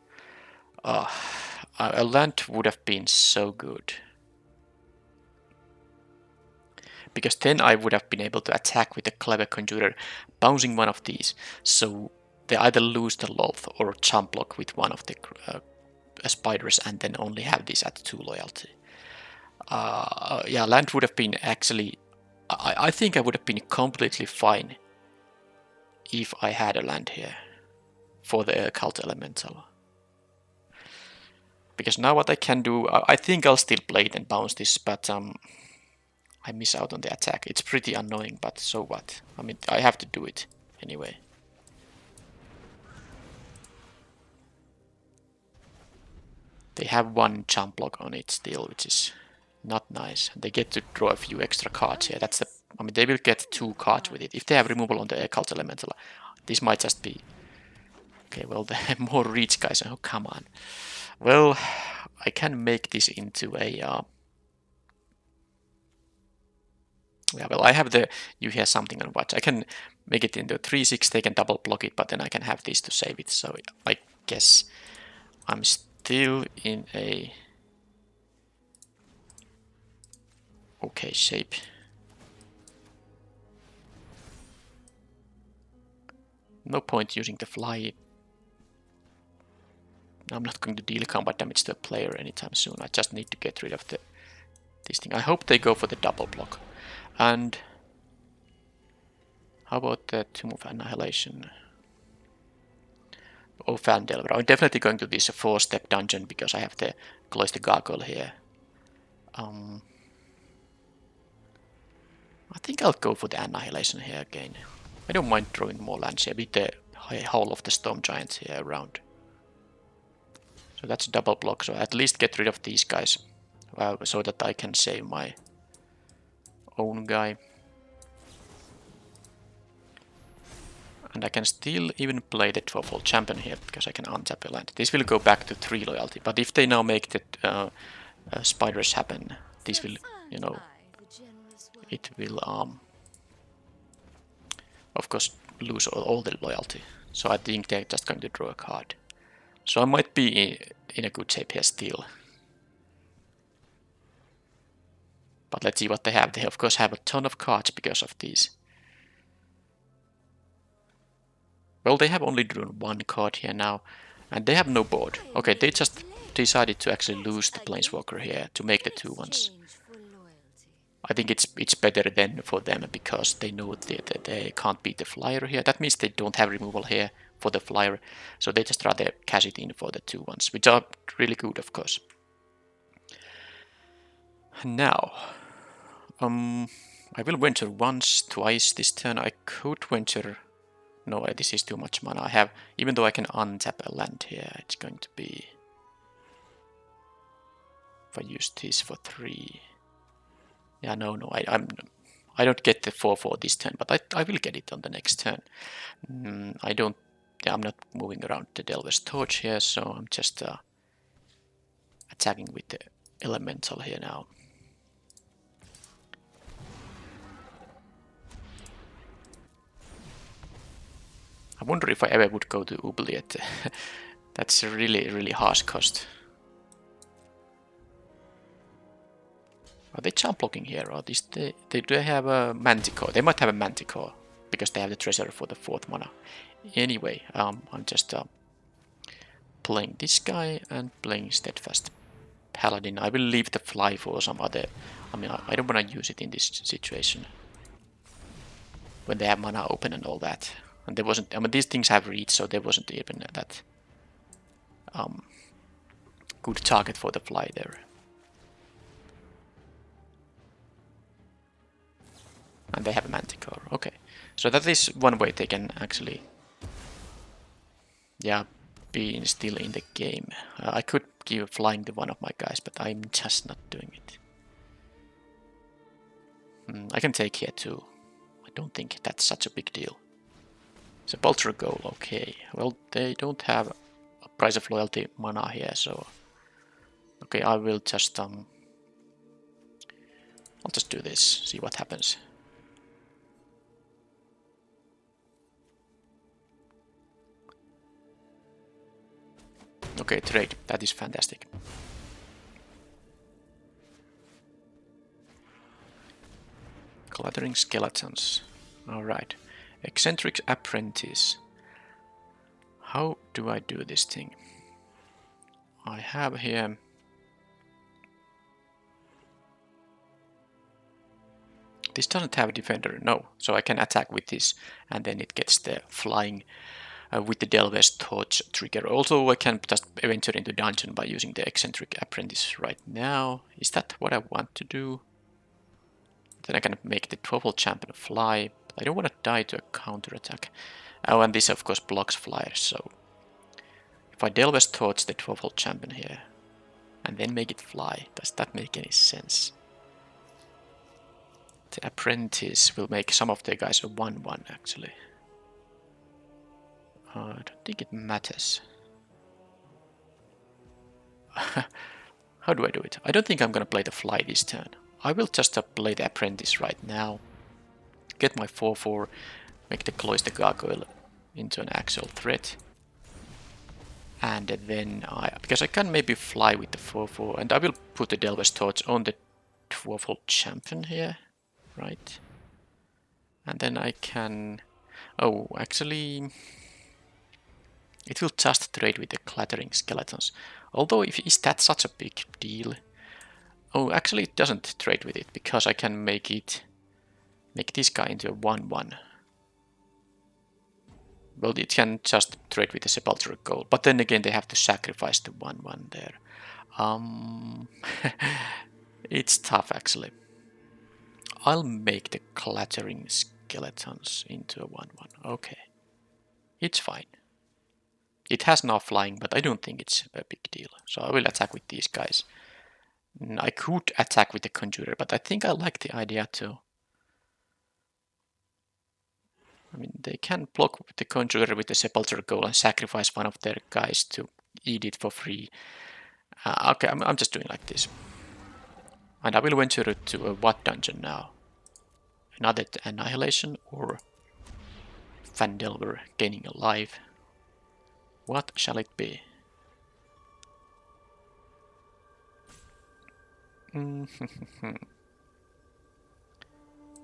A land would have been so good. Because then I would have been able to attack with a Clever Conjurer, bouncing one of these. So they either lose the Loath or jump block with one of the spiders and then only have this at 2 loyalty. Yeah, land would have been actually... I think I would have been completely fine if I had a land here for the Occult Elemental. Because now what I can do, I think I'll still play it and bounce this, but I miss out on the attack. It's pretty annoying, but so what? I mean, I have to do it anyway. They have one jump block on it still, which is not nice. They get to draw a few extra cards here. That's the... I mean, they will get 2 cards with it. If they have removal on the Occult Elemental, this might just be... Okay, well, they have more reach, guys. Oh, come on. Well, I can make this into a... Yeah, well, I have the... You Hear Something on Watch. I can make it into 3/6. They can double block it, but then I can have this to save it. So I guess I'm still in a... okay shape. No point using the fly. I'm not going to deal combat damage to a player anytime soon. I just need to get rid of this thing. I hope they go for the double block. And how about the Tomb of Annihilation? Oh, Fandelver. I'm definitely going to this 4-step dungeon because I have the Cloister Gargoyle here. I think I'll go for the Annihilation here again. I don't mind drawing more lands here with the Howl of the Storm Giants here around. So that's a double block, so at least get rid of these guys so that I can save my own guy. And I can still even play the 12-volt champion here because I can untap a land. This will go back to 3 loyalty, but if they now make the spiders happen, this will, you know, it will of course lose all the loyalty. So I think they're just going to draw a card. So I might be in a good shape here still. But let's see what they have. They of course have a ton of cards because of these. Well, they have only drawn 1 card here now. And they have no board. Okay, they just decided to actually lose the Planeswalker here to make the 2/1s. I think it's better than for them because they know that they can't beat the flyer here. That means they don't have removal here for the flyer. So they just rather cash it in for the 2/1s, which are really good, of course. Now, I will venture once, twice this turn. I could venture No way, this is too much mana. I have, even though I can untap a land here, it's going to be... If I use this for 3... Yeah, no, I don't get the 4/4 this turn, but I will get it on the next turn. I don't... Yeah, I'm not moving around the Delver's Torch here, so I'm just attacking with the Elemental here now. I wonder if I ever would go to Oubliette. That's a really, really harsh cost. Are they jump blocking here, or do they have a Manticore? They might have a Manticore, because they have the treasure for the 4th mana. Anyway, I'm just playing this guy and playing Steadfast Paladin. I will leave the fly for some other... I mean, I don't want to use it in this situation. When they have mana open and all that. And there wasn't... I mean, these things have reach, so there wasn't even that good target for the fly there. And they have a Manticore. Okay. So that is one way they can actually... Yeah, be still in the game. I could give flying to one of my guys, but I'm just not doing it. I can take here too. I don't think that's such a big deal. Sepulchre Goal, okay. Well, they don't have a Price of Loyalty mana here, so... Okay, I will just... I'll just do this, see what happens. Okay, trade. That is fantastic. Clattering Skeletons. Alright. Eccentric Apprentice. How do I do this thing? I have here... This doesn't have a defender, no. So I can attack with this, and then it gets the flying with the Delver's Torch trigger. Also, I can just venture into dungeon by using the Eccentric Apprentice right now. Is that what I want to do? Then I can make the 12-volt champion fly. I don't want to die to a counterattack. Oh, and this of course blocks flyers, so... If I Delver's Torch the 12-volt champion here, and then make it fly, does that make any sense? The Apprentice will make some of the guys a 1/1 actually. I don't think it matters. How do I do it? I don't think I'm gonna play the fly this turn. I will just play the Apprentice right now. Get my 4/4, make the Cloister Gargoyle into an actual threat. And then because I can maybe fly with the 4/4, and I will put the Delver's Torch on the 12-volt champion here, right? And then I can... Oh, actually... It will just trade with the Clattering Skeletons. Although, is that such a big deal? Oh, actually it doesn't trade with it, because I can make this guy into a 1/1. Well, it can just trade with the Sepulchre Goal, but then again they have to sacrifice the 1/1 there. It's tough actually. I'll make the Clattering Skeletons into a 1/1. Okay. It's fine. It has now flying, but I don't think it's a big deal. So I will attack with these guys. I could attack with the Conjurer, but I think I like the idea too. I mean, they can block with the Conjurer with the Sepulchre Goal and sacrifice one of their guys to eat it for free. Okay, I'm just doing like this. And I will venture to a what dungeon now? Another Annihilation or Fandelver gaining a life? What shall it be?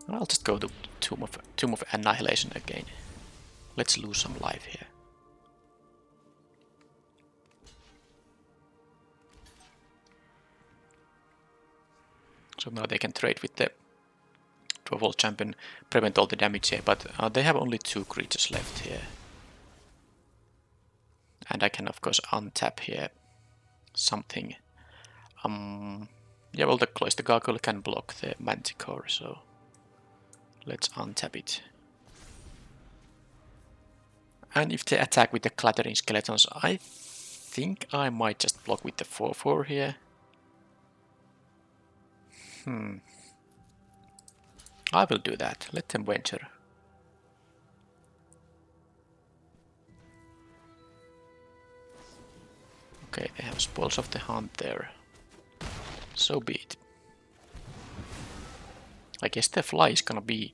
I'll just go to Tomb of Annihilation again. Let's lose some life here. So now they can trade with the 12-volt champion, prevent all the damage here, but they have only 2 creatures left here. And I can of course untap here something. Yeah, well, the Cloister Gargoyle can block the Manticore, so let's untap it. And if they attack with the clattering skeletons, I think I might just block with the 4/4 here. I will do that. Let them venture. Okay, they have spoils of the hunt there. So be it. I guess the fly is gonna be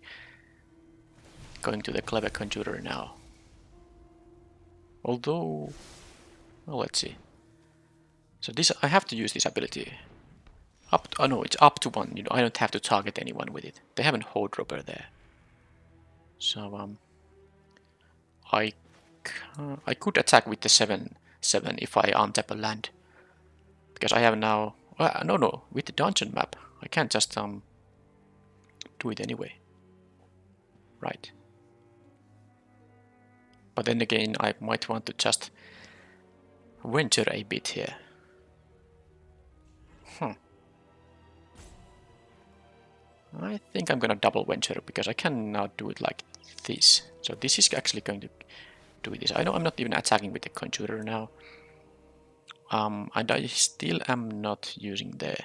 going to the clever conjurer now. Although, well, let's see. So this, I have to use this ability. Up to, oh no, it's up to 1. You know, I don't have to target anyone with it. They have an horde dropper there. So I could attack with the 7/7 if I untap a land, because I have now. Well, no, with the dungeon map, I can't just do it anyway. Right. But then again, I might want to just venture a bit here. I think I'm gonna double venture because I can now do it like this. So this is actually going to do this. I know I'm not even attacking with the conjurer now. And I still am not using the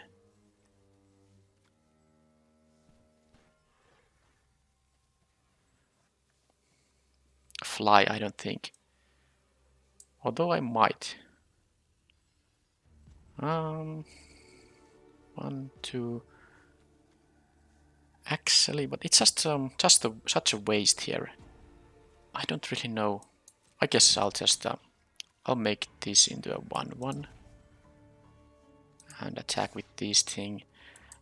fly, I don't think. Although I might. 1, 2. Actually, but it's just such a waste here. I don't really know. I guess I'll just I'll make this into a 1/1 and attack with this thing.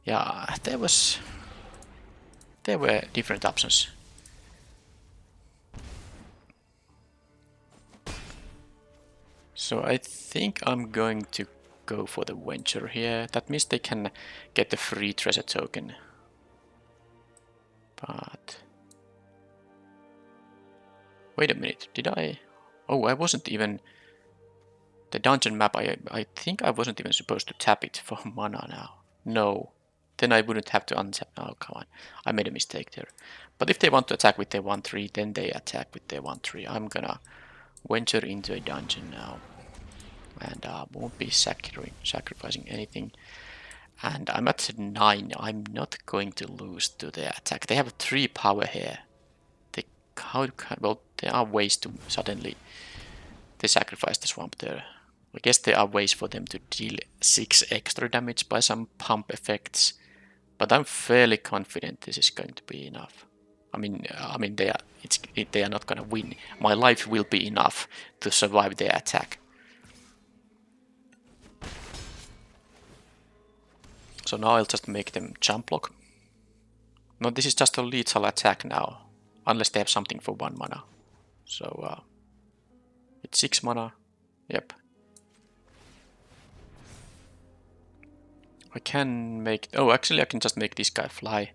Yeah, there were different options. So I think I'm going to go for the venture here. That means they can get the free treasure token. But wait a minute, did I? Oh, I wasn't even. The dungeon map, I think I wasn't even supposed to tap it for mana now. No. Then I wouldn't have to untap. Oh, come on. I made a mistake there. But if they want to attack with their 1/3, then they attack with their 1/3. I'm gonna venture into a dungeon now. And won't be sacrificing anything. And I'm at 9. I'm not going to lose to the attack. They have 3 power here. Well, there are ways to suddenly they sacrifice the swamp there. I guess there are ways for them to deal 6 extra damage by some pump effects, but I'm fairly confident this is going to be enough. I mean, they are not going to win. My life will be enough to survive their attack. So now I'll just make them jump block. No, this is just a lethal attack now, unless they have something for 1 mana. So it's 6 mana. Yep. I can make. Oh, actually, I can just make this guy fly.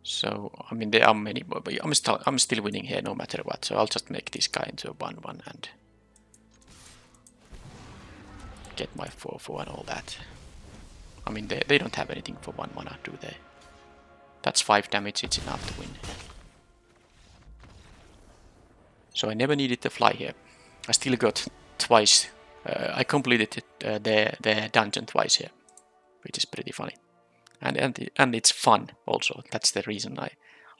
So I mean, there are many, but I'm still winning here no matter what. So I'll just make this guy into a 1/1 and get my 4/4 and all that. I mean, they don't have anything for 1 mana, do they? That's 5 damage. It's enough to win. So I never needed to fly here. I still got twice. I completed the dungeon twice here, which is pretty funny. And it's fun also. That's the reason I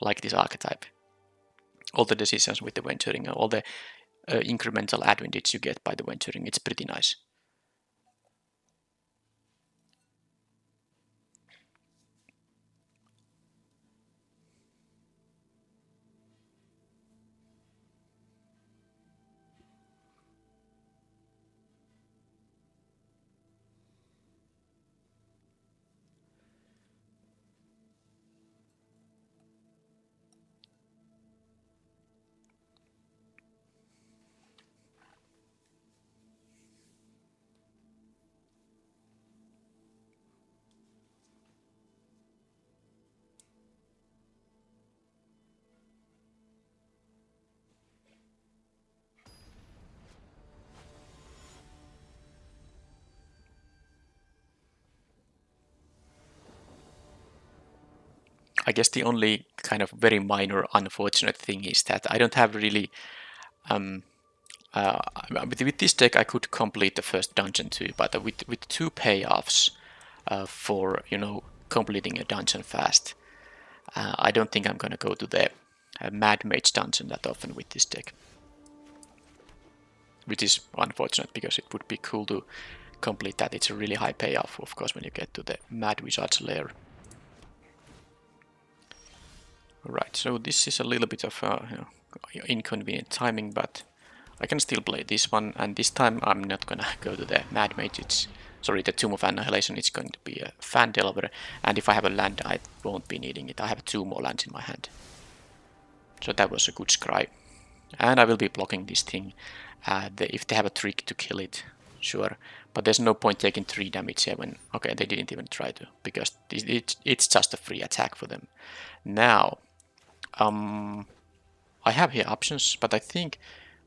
like this archetype. All the decisions with the venturing, all the incremental advantage you get by the venturing, it's pretty nice. I guess the only kind of very minor unfortunate thing is that I don't have really With this deck, I could complete the first dungeon too, but with 2 payoffs for completing a dungeon fast, I don't think I'm gonna go to the Mad Mage dungeon that often with this deck, which is unfortunate because it would be cool to complete that. It's a really high payoff, of course, when you get to the Mad Wizard's lair. Right, so this is a little bit of inconvenient timing, but I can still play this one, and this time I'm not gonna go to the Mad Mage. The Tomb of Annihilation. It's going to be a Fan Delver, and if I have a land, I won't be needing it. I have 2 more lands in my hand. So that was a good scry. And I will be blocking this thing. If they have a trick to kill it, sure. But there's no point taking 3 damage here when... Okay, they didn't even try to, because it's just a free attack for them. Now, I have here options, but I think...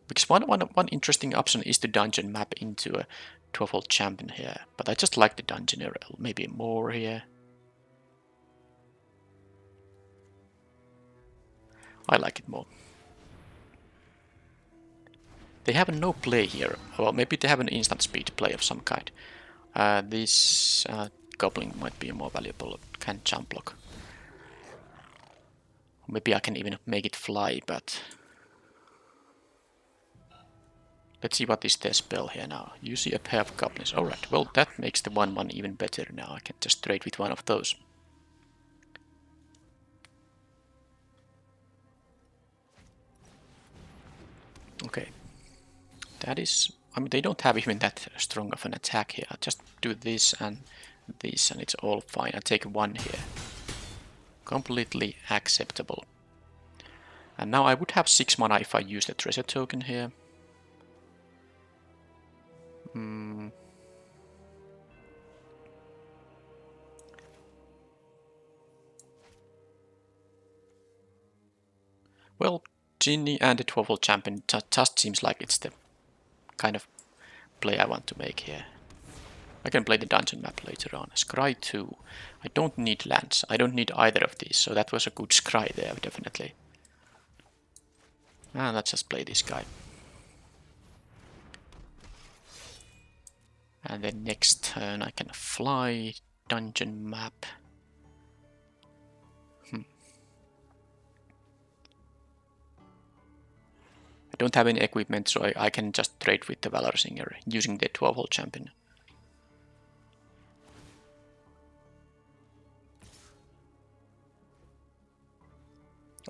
Because one interesting option is to dungeon map into a 12-volt champion here. But I just like the dungeoneer maybe more here. I like it more. They have no play here. Well, maybe they have an instant speed play of some kind. This goblin might be more valuable. Can jump block. Maybe I can even make it fly, but... Let's see what is their spell here now. You see a pair of goblins. Alright, well that makes the 1/1 even better now. I can just trade with one of those. Okay. That is... I mean, they don't have even that strong of an attack here. I just do this and it's all fine. I take 1 here. Completely acceptable. And now I would have 6 mana if I use the treasure token here. Well, Ginny and the 12-volt champion just seems like it's the kind of play I want to make here. I can play the dungeon map later on. Scry 2. I don't need lands. I don't need either of these, so that was a good scry there, definitely. And let's just play this guy. And then next turn I can fly, dungeon map. I don't have any equipment, so I can just trade with the Valor Singer using the 12-volt champion.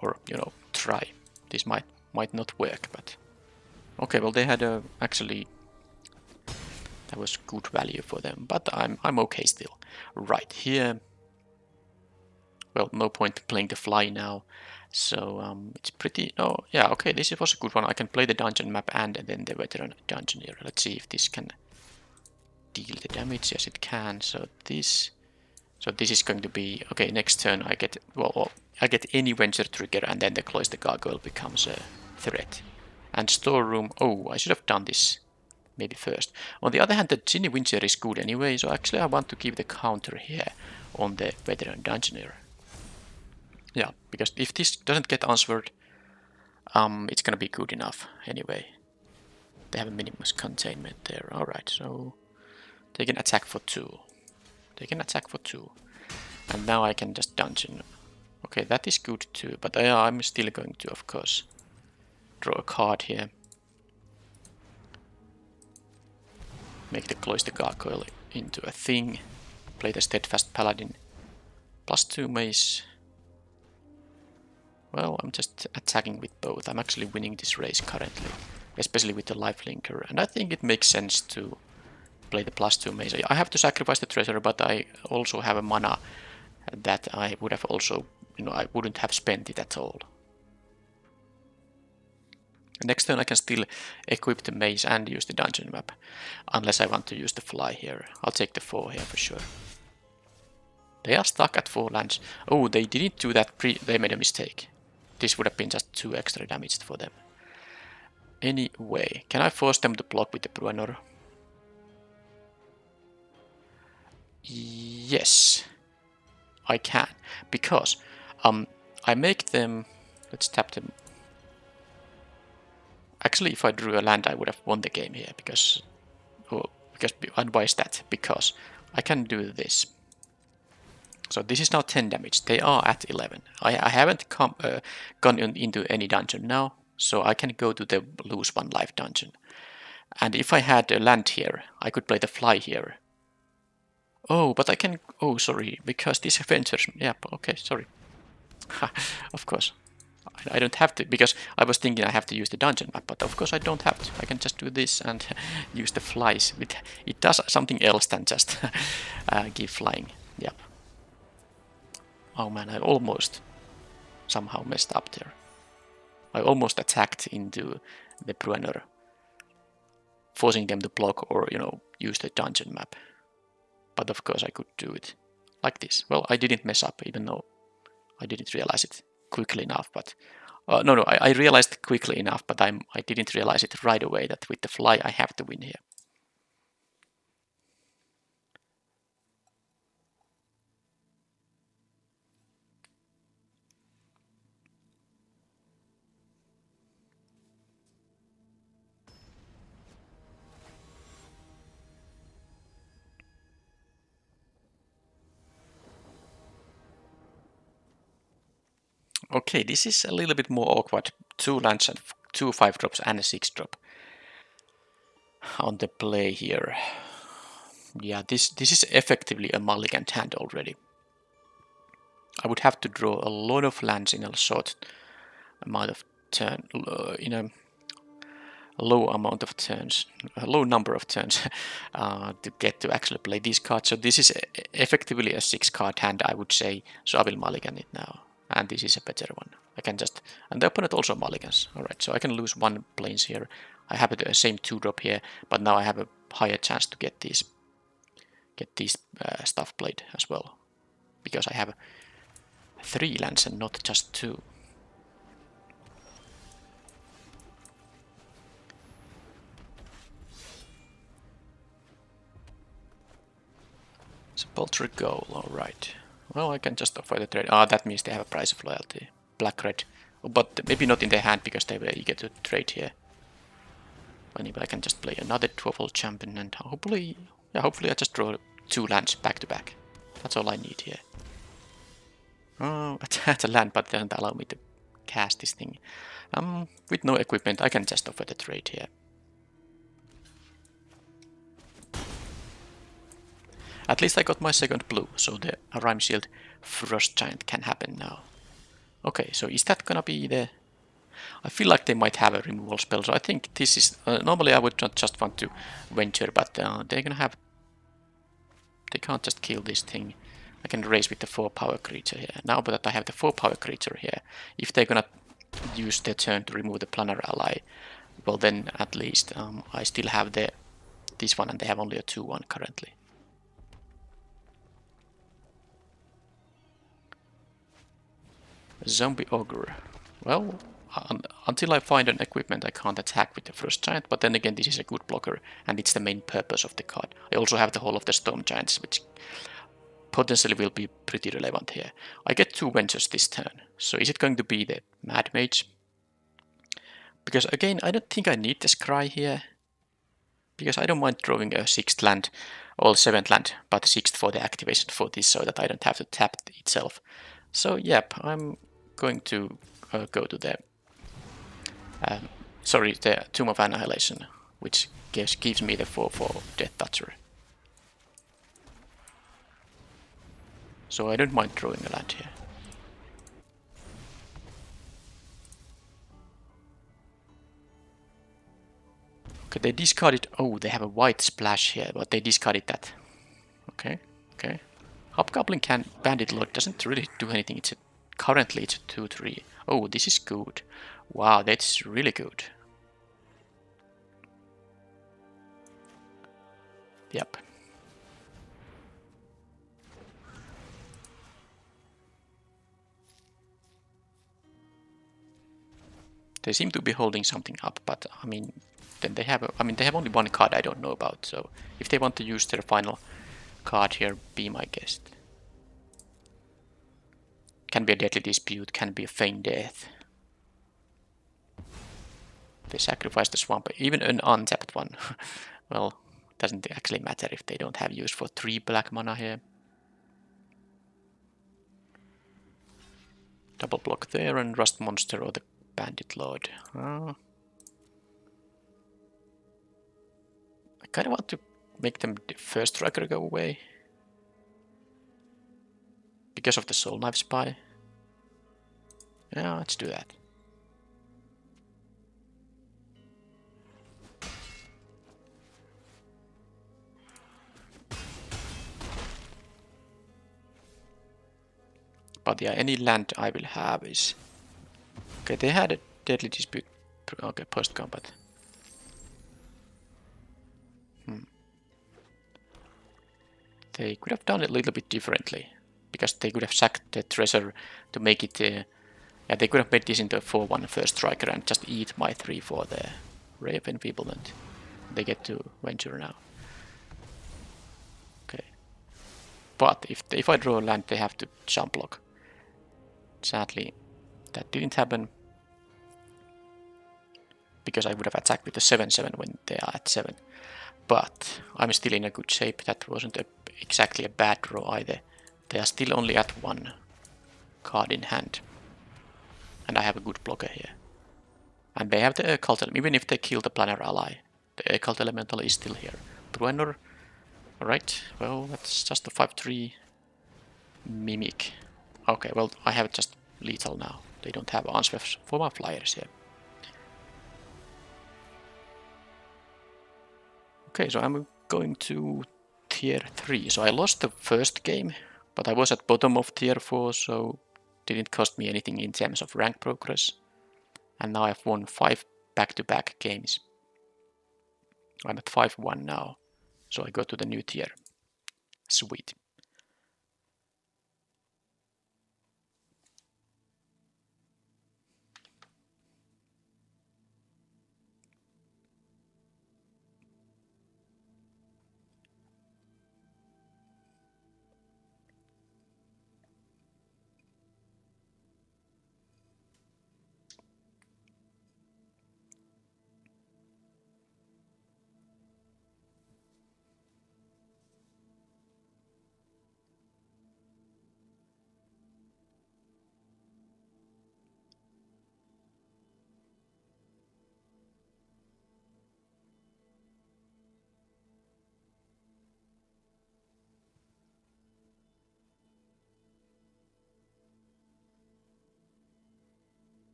Or, try. This might not work, but... Okay, well they had actually... That was good value for them, but I'm okay still. Right, here... Well, no point playing the fly now, so it's pretty... Oh, yeah, okay, this was a good one. I can play the dungeon map and then the veteran dungeoneer. Let's see if this can deal the damage. Yes, it can. So this is going to be... Okay, next turn I get... Well, I get any venture trigger and then the Cloister Gargoyle becomes a threat. And storeroom... Oh, I should have done this maybe first. On the other hand, the Ginny Wincher is good anyway, so actually I want to give the counter here on the veteran dungeoneer. Yeah, because if this doesn't get answered, it's gonna be good enough anyway. They have a minimum containment there. Alright, so they can attack for 2. They can attack for 2. And now I can just dungeon. Okay, that is good too, but I'm still going to, of course, draw a card here. Make the Cloister Gargoyle into a thing. Play the Steadfast Paladin. +2 mace. Well, I'm just attacking with both. I'm actually winning this race currently, especially with the lifelinker, and I think it makes sense to play the +2 mace. I have to sacrifice the treasure, but I also have a mana that I would have also, I wouldn't have spent it at all. Next turn I can still equip the mace and use the dungeon map, unless I want to use the fly here. I'll take the 4 here for sure. They are stuck at 4 lands. Oh, they didn't do that they made a mistake. This would have been just 2 extra damage for them. Anyway, can I force them to block with the Bruenor? Yes, I can, because I make them... Let's tap them. Actually, if I drew a land, I would have won the game here, because... Oh, and why is that? Because I can do this. So this is now 10 damage. They are at 11. I haven't gone into any dungeon now, so I can go to the lose 1 life dungeon. And if I had a land here, I could play the fly here. Oh, but I can... Oh, sorry, because this ventures... Yeah, okay, sorry. Of course. I don't have to, because I was thinking I have to use the dungeon map, but of course I don't have to. I can just do this and use the flies. It does something else than just give flying. Yep. Oh man, I almost somehow messed up there. I almost attacked into the Bruenner, forcing them to block or, you know, use the dungeon map. But of course I could do it like this. Well, I didn't mess up, even though I didn't realize it quickly enough, but... no, I realized quickly enough, but I didn't realize it right away that with the fly I have to win here. Okay, this is a little bit more awkward. 2 lands and 2 5-drops and a 6-drop on the play here. Yeah, this is effectively a mulligan hand already. I would have to draw a lot of lands in a short amount of turn, in a low amount of turns, a low number of turns to get to actually play these cards. So this is effectively a 6-card hand, I would say. So I will mulligan it now, and this is a better one. I can just, and the opponent also mulligans. All right, so I can lose 1 planes here. I have the same 2-drop here, but now I have a higher chance to get these stuff played as well, because I have 3 lands and not just 2. It's a paltry goal, alright. Well, I can just offer the trade. Ah, that means they have a price of loyalty. Black-red. But maybe not in their hand, because they were eager to trade here. Anyway, I can just play another 12-volt champion, and hopefully I just draw 2 lands back to back. That's all I need here. Oh, that's a land, but it doesn't allow me to cast this thing. With no equipment, I can just offer the trade here. At least I got my second blue, so the Rime Shield Frost Giant can happen now. Okay, so is that gonna be the... I feel like they might have a removal spell, so I think this is... normally I would not just want to venture, but they're gonna have... They can't just kill this thing. I can raise with the 4-power creature here. Now that I have the 4-power creature here, if they're gonna use their turn to remove the planar ally, well then at least I still have this one, and they have only a 2-1 currently. Zombie Ogre. Well, until I find an equipment I can't attack with the Frost Giant, but then again this is a good blocker, and it's the main purpose of the card. I also have the whole of the Storm Giants, which potentially will be pretty relevant here. I get 2 ventures this turn, so is it going to be the Mad Mage? Because again, I don't think I need the Scry here, because I don't mind drawing a 6th land, or 7th land, but 6th for the activation for this, so that I don't have to tap it itself. So yep, I'm going to go to the the Tomb of Annihilation, which gives me the 4/4 Death Toucher. So I don't mind drawing a land here. Okay, they discarded... Oh, they have a white splash here, but they discarded that. Okay, okay. Hobgoblin Bandit Lord doesn't really do anything. Currently it's a 2/3. Oh, this is good. Wow, that's really good. Yep. They seem to be holding something up, but I mean, then they have they have only 1 card I don't know about. So if they want to use their final card here, be my guest. Can be a Deadly Dispute, can be a Feign Death. They sacrifice the swamp, even an untapped one. Well, doesn't actually matter if they don't have use for 3 black mana here. Double block there and Rust Monster or the Bandit Lord. I kind of want to make them the first striker go away. Because of the Soul Knife Spy. Yeah, let's do that. But yeah, any land I will have is... Okay, they had a Deadly Dispute. Okay, post-combat. They could have done it a little bit differently. Because they could have sacked the treasure to make it... yeah, they could have made this into a 4-1 first striker and just eat my 3 for the Ray of Enfeeblement. They get to venture now. Okay. But if I draw a land, they have to jump block. Sadly, that didn't happen. Because I would have attacked with the 7-7 when they are at 7. But I'm still in a good shape. That wasn't exactly a bad draw either. They are still only at 1 card in hand. And I have a good blocker here. And they have the Occult Elemental. Even if they kill the Planar Ally, the Occult Elemental is still here. Bruenor. Alright, well, that's just a 5-3 Mimic. Okay, well, I have just lethal now. They don't have answers for my flyers here. Okay, so I'm going to tier 3. So I lost the first game, but I was at bottom of tier 4, so didn't cost me anything in terms of rank progress. And now I've won 5 back-to-back games. I'm at 5-1 now, so I go to the new tier. Sweet.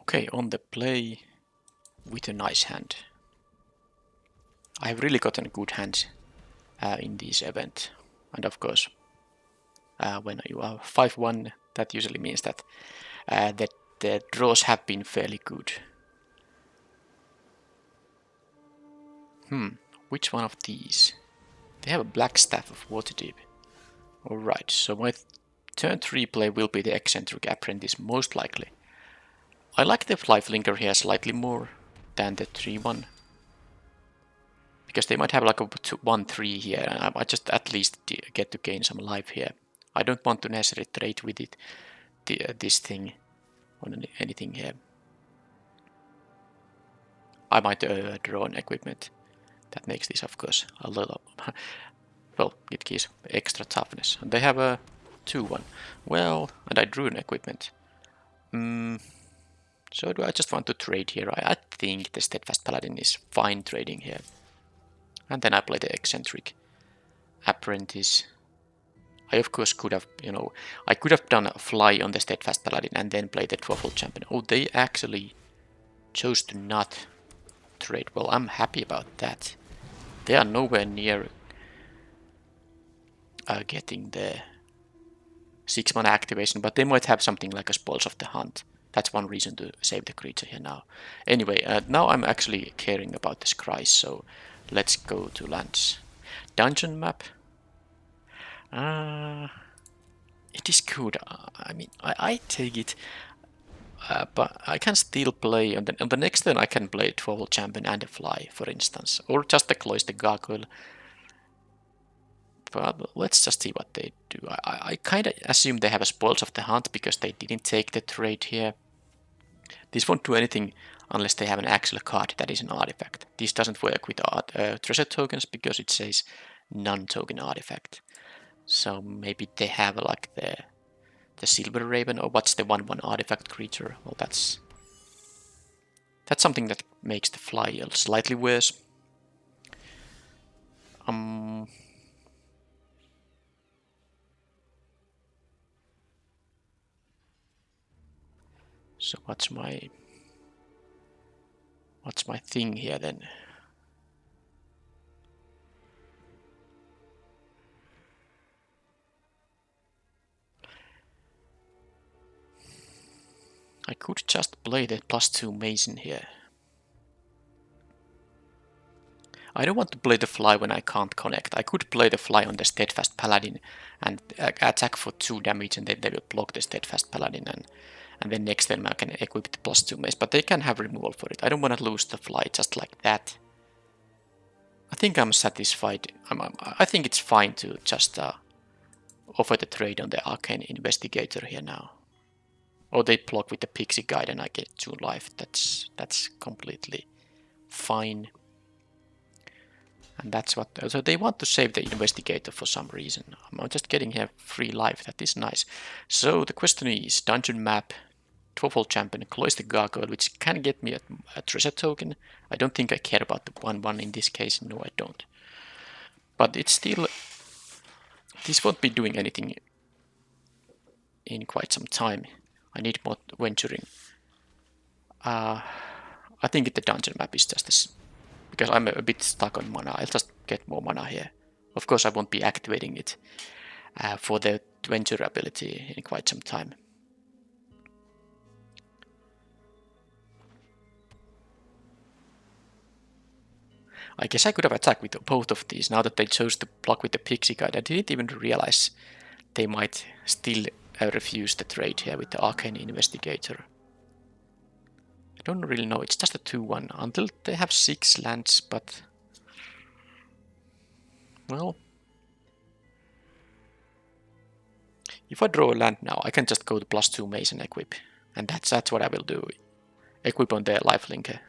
Okay, on the play with a nice hand. I've really gotten good hands in this event. And of course, when you are 5-1, that usually means that the draws have been fairly good. Which one of these? They have a Black Staff of Waterdeep. Alright, so my turn 3 play will be the Eccentric Apprentice, most likely. I like the Lifelinker here slightly more than the 3-1. Because they might have like a 1-3 here, and I might just at least get to gain some life here. I don't want to necessarily trade with it, this thing, on anything here. I might draw an equipment. That makes this, of course, a little... well, it gives extra toughness. And they have a 2-1. Well, and I drew an equipment. So do I just want to trade here? I think the Steadfast Paladin is fine trading here. And then I play the Eccentric Apprentice. I of course could have, I could have done a fly on the Steadfast Paladin and then play the Truffle Champion. Oh, they actually chose to not trade. Well, I'm happy about that. They are nowhere near getting the 6-mana activation, but they might have something like a Spoils of the Hunt. That's one reason to save the creature here now. Anyway, now I'm actually caring about the Scries, so let's go to lands. Dungeon map. It is good. I mean, I take it, but I can still play on the next turn. I can play 12 champion and a fly, for instance, or just the close the gargoyle. But let's just see what they do. I kind of assume they have a spoils of the hunt because they didn't take the trade here. This won't do anything unless they have an actual card that is an artifact. This doesn't work with treasure tokens because it says non-token artifact. So maybe they have like the silver raven, or what's the 1/1 artifact creature? Well, that's something that makes the fly slightly worse. So what's my thing here then? I could just play the +2 Mason here. I don't want to play the fly when I can't connect. I could play the fly on the Steadfast Paladin and attack for 2 damage, and then they will block the Steadfast Paladin, and then next turn I can equip the +2 mace, but they can have removal for it. I don't want to lose the fly just like that. I think I'm satisfied. I think it's fine to just offer the trade on the Arcane Investigator here now. Or they block with the Pixie Guide and I get 2 life. That's completely fine. And that's what. So they want to save the Investigator for some reason. I'm just getting here 3 life. That is nice. So the question is, dungeon map, 12 champion, close the gargoyle, which can get me a treasure token. I don't think I care about the 1/1 in this case. No, I don't. But it's still. This won't be doing anything in quite some time. I need more venturing. I think the dungeon map is just this, because I'm a bit stuck on mana. I'll just get more mana here. Of course, I won't be activating it for the venture ability in quite some time. I guess I could have attacked with both of these. Now that they chose to block with the Pixie Guide, I didn't even realize they might still refuse the trade here with the Arcane Investigator. I don't really know. It's just a 2/1 until they have 6 lands, but well, if I draw a land now, I can just go to +2 mace and equip, and that's what I will do. Equip on the lifelink.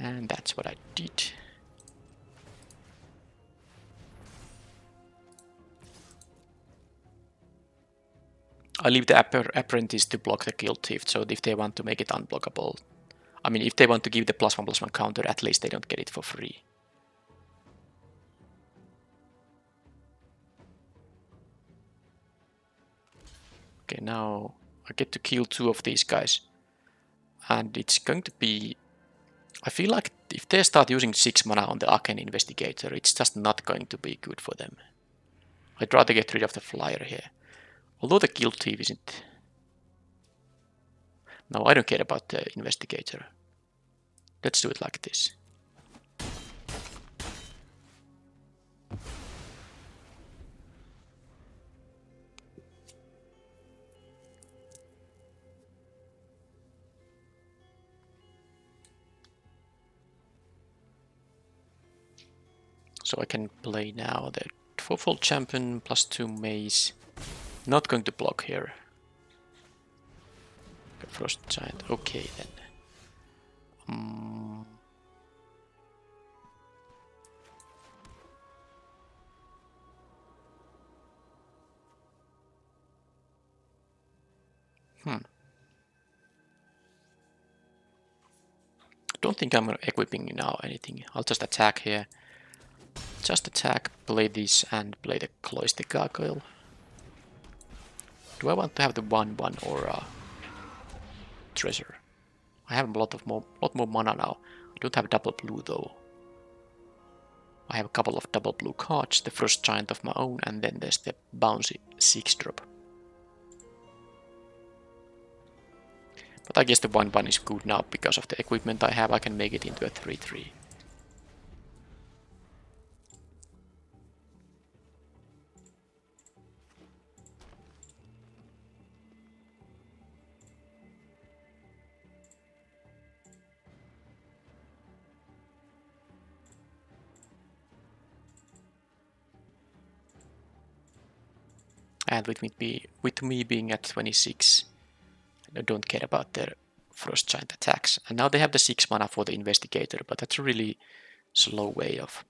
And that's what I did. I leave the apprentice to block the guild thief, so if they want to make it unblockable, I mean, if they want to give the +1/+1 counter, at least they don't get it for free. Okay, now I get to kill 2 of these guys, and it's going to be. I feel like if they start using 6 mana on the Arcane Investigator, it's just not going to be good for them. I'd rather get rid of the flyer here. Although the guild thief isn't. No, I don't care about the Investigator. Let's do it like this. So I can play now the 12 champion +2 mace. Not going to block here. Frost Giant. Okay then. Don't think I'm equipping now anything. I'll just attack here. Just attack, play this, and play the Cloister Gargoyle. Do I want to have the 1/1 or treasure? I have a lot more mana now. I don't have double blue though. I have a couple of double blue cards, the Frost Giant of my own, and then there's the bouncy 6-drop. But I guess the 1-1 is good now because of the equipment I have. I can make it into a 3-3. And with me being at 26, I don't care about their Frost Giant attacks. And now they have the 6 mana for the Investigator, but that's a really slow way of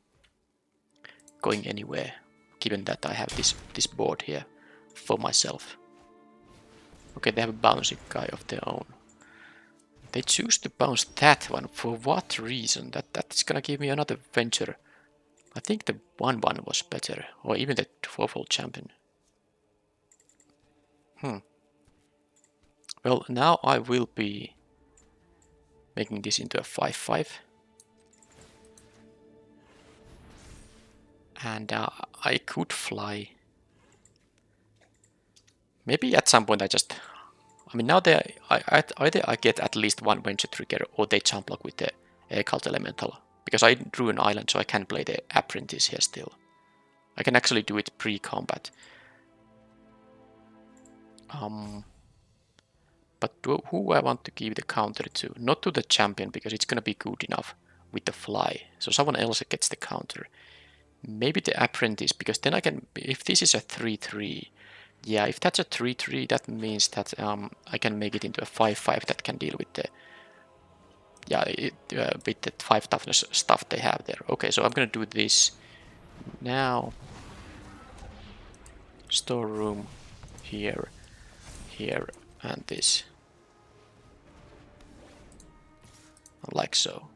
going anywhere, given that I have this board here for myself. Okay, they have a bouncing guy of their own. They choose to bounce that one. For what reason? That's gonna give me another venture. I think the 1-1 was better, or even the 4-fold champion. Well, now I will be making this into a 5-5. And I could fly. Maybe at some point I mean, now either I get at least one venture trigger or they jump block with the air cult elemental. Because I drew an island, so I can play the apprentice here still. I can actually do it pre-combat. But who I want to give the counter to? Not to the champion, because it's gonna be good enough with the fly. So someone else gets the counter. Maybe the apprentice, because then I can, if this is a 3-3, yeah, if that's a 3-3, that means that I can make it into a 5-5 that can deal with the, yeah, with the 5 toughness stuff they have there. Okay, so I'm gonna do this now. Storeroom here, here, and this. Like so.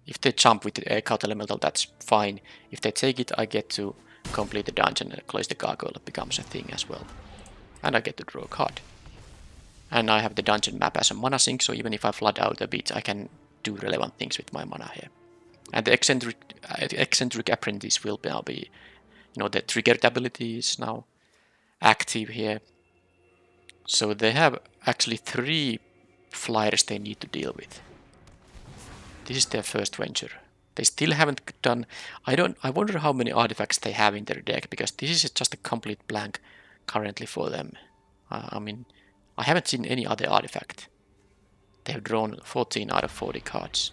If they jump with the air cult elemental, that's fine. If they take it, I get to complete the dungeon and close the gargoyle becomes a thing as well. And I get to draw a card. And I have the dungeon map as a mana sink, so even if I flood out a bit, I can do relevant things with my mana here. And the eccentric apprentice will now be, you know, the triggered ability is now active here. So they have actually 3 flyers they need to deal with. This is their first venture. They still haven't done... I wonder how many artifacts they have in their deck, because this is just a complete blank currently for them. I mean, I haven't seen any other artifact. They have drawn 14 out of 40 cards.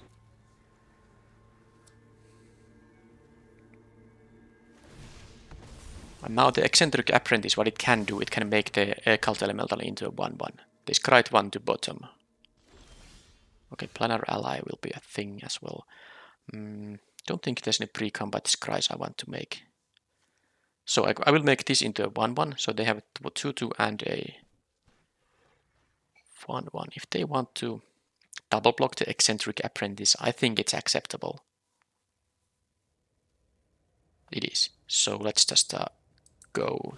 And now the eccentric apprentice, what it can do, it can make the air cult elemental into a 1-1. They scry 1 to bottom. Okay, planar ally will be a thing as well. Don't think there's any pre-combat scries I want to make. So I will make this into a 1-1, so they have a 2-2 and a 1-1. If they want to double block the eccentric apprentice, I think it's acceptable. It is. So let's just go.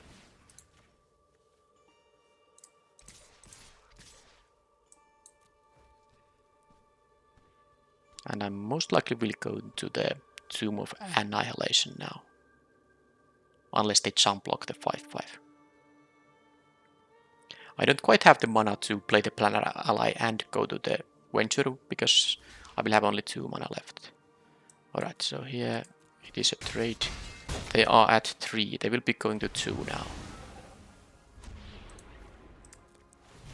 And I most likely will go to the Tomb of Annihilation now. Unless they jump block the 5-5. I don't quite have the mana to play the planar ally and go to the venture, because I will have only 2 mana left. Alright, so here it is a trade. They are at 3. They will be going to 2 now.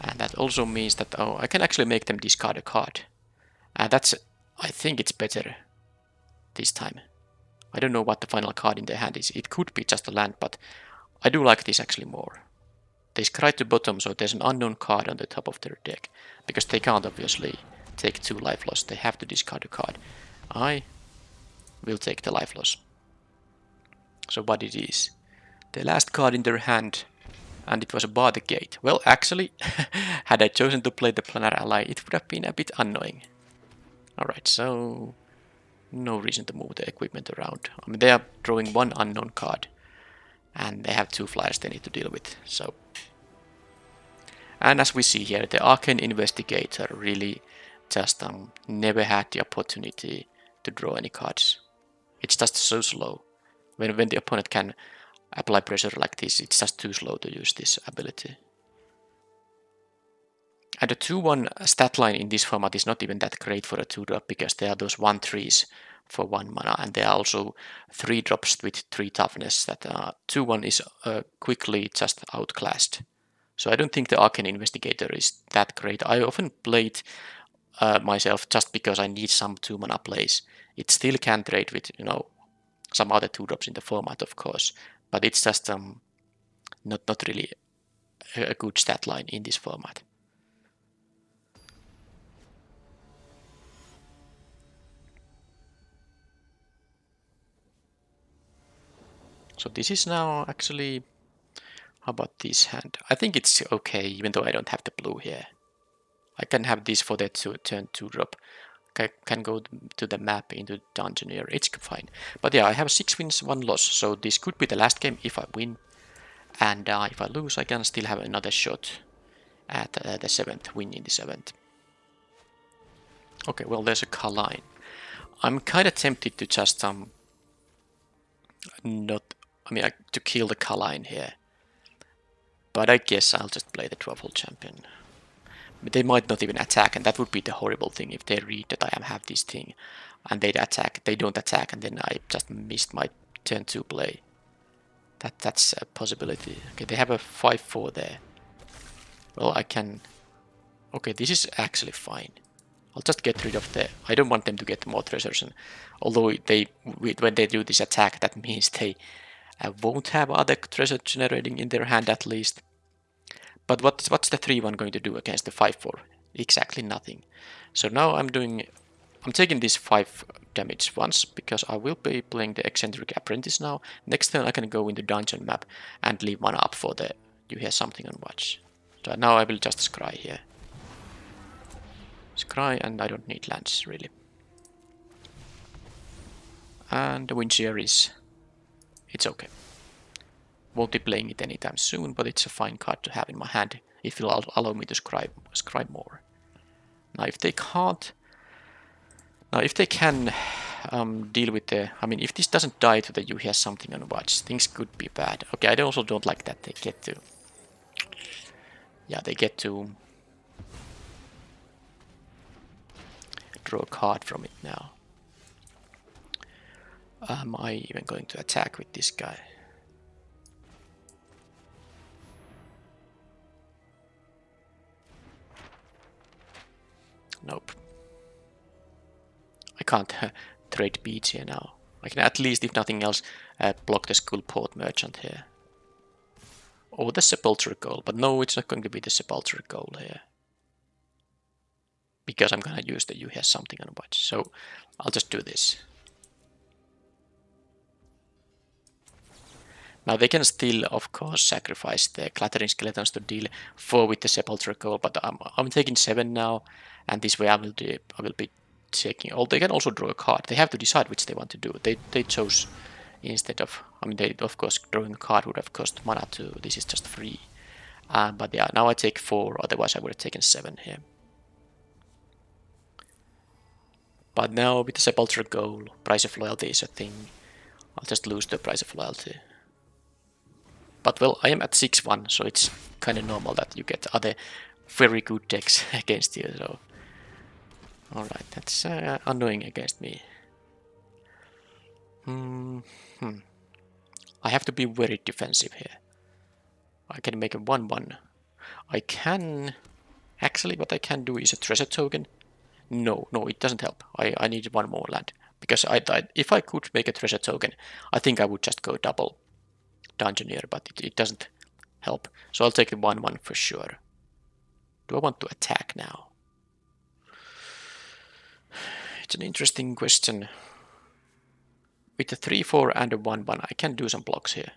And that also means that, oh, I can actually make them discard a card. And that's, I think it's better this time. I don't know what the final card in their hand is. It could be just a land, but I do like this actually more. They scry to bottom, so there's an unknown card on the top of their deck. Because they can't obviously take 2 life loss. They have to discard a card. I will take the life loss. So what it is? The last card in their hand, and it was a bar the gate. Well, actually, had I chosen to play the planar ally, it would have been a bit annoying. Alright, so no reason to move the equipment around. I mean, they are drawing 1 unknown card, and they have 2 flyers they need to deal with. So, and as we see here, the Arcane Investigator really just never had the opportunity to draw any cards. It's just so slow. When the opponent can apply pressure like this, it's just too slow to use this ability. And the 2-1 stat line in this format is not even that great for a 2-drop because there are those 1-3s for 1 mana, and there are also 3 drops with 3 toughness that 2-1 is quickly just outclassed. So I don't think the Arcane Investigator is that great. I often played myself just because I need some 2 mana plays. It still can trade with, some other 2 drops in the format, of course, but it's just not really a good stat line in this format. So this is now actually, how about this hand? I think it's okay, even though I don't have the blue here. I can have this for the turn 2 drop. I can go to the map into Dungeoneer. It's fine. But yeah, I have 6 wins, 1 loss. So this could be the last game if I win. And if I lose, I can still have another shot at the 7th, win in the 7th. Okay, well, there's a Kaline. I'm kind of tempted to just to kill the Kaline here. But I guess I'll just play the Truffle Champion. But they might not even attack, and that would be the horrible thing if they read that I have this thing, and they don't attack, and then I just missed my turn 2 play. That's a possibility. Okay, they have a 5-4 there. Well, I can... Okay, this is actually fine. I'll just get rid of the... I don't want them to get more treasures, and although when they do this attack, that means they won't have other treasure generating in their hand at least. But what's the 3-1 going to do against the 5-4? Exactly nothing. So now I'm taking this 5 damage once, because I will be playing the Eccentric Apprentice now. Next turn I can go in the dungeon map and leave one up for the You Hear Something on Watch. So now I will just scry here. Scry, and I don't need lands really. And the Windshear it's okay. Won't be playing it anytime soon, but it's a fine card to have in my hand. It will allow me to scry more. Now if they can't... Now if they can deal with the... I mean, if this doesn't die to the You Hear Something on Watch, things could be bad. Okay, I also don't like that they get to... Yeah, they get to... draw a card from it now. Am I even going to attack with this guy? Nope. I can't trade beats here now. I can at least, if nothing else, block the Skullport Merchant here. Or the Sepulchre Goal, but no, it's not going to be the Sepulchre Goal here. Because I'm gonna use the You Hear Something on Watch, so I'll just do this. Now they can still, of course, sacrifice the Clattering Skeletons to deal 4 with the Sepulchre Goal, but I'm taking 7 now, and this way I will be taking... Oh, they can also draw a card. They have to decide which they want to do. They chose instead of... I mean, of course, drawing a card would have cost mana too. This is just free. But yeah, now I take 4, otherwise I would have taken 7 here. But now with the Sepulchre Goal, Price of Loyalty is a thing. I'll just lose the Price of Loyalty. But well, I am at 6-1, so it's kind of normal that you get other very good decks against you. So, alright, that's annoying against me. I have to be very defensive here. I can make a 1-1. I can... Actually, what I can do is a treasure token. No, it doesn't help. I need 1 more land. Because if I could make a treasure token, I think I would just go double Dungeoneer, but it doesn't help. So I'll take the 1-1 for sure. Do I want to attack now? It's an interesting question. With a 3-4 and a 1-1, I can do some blocks here.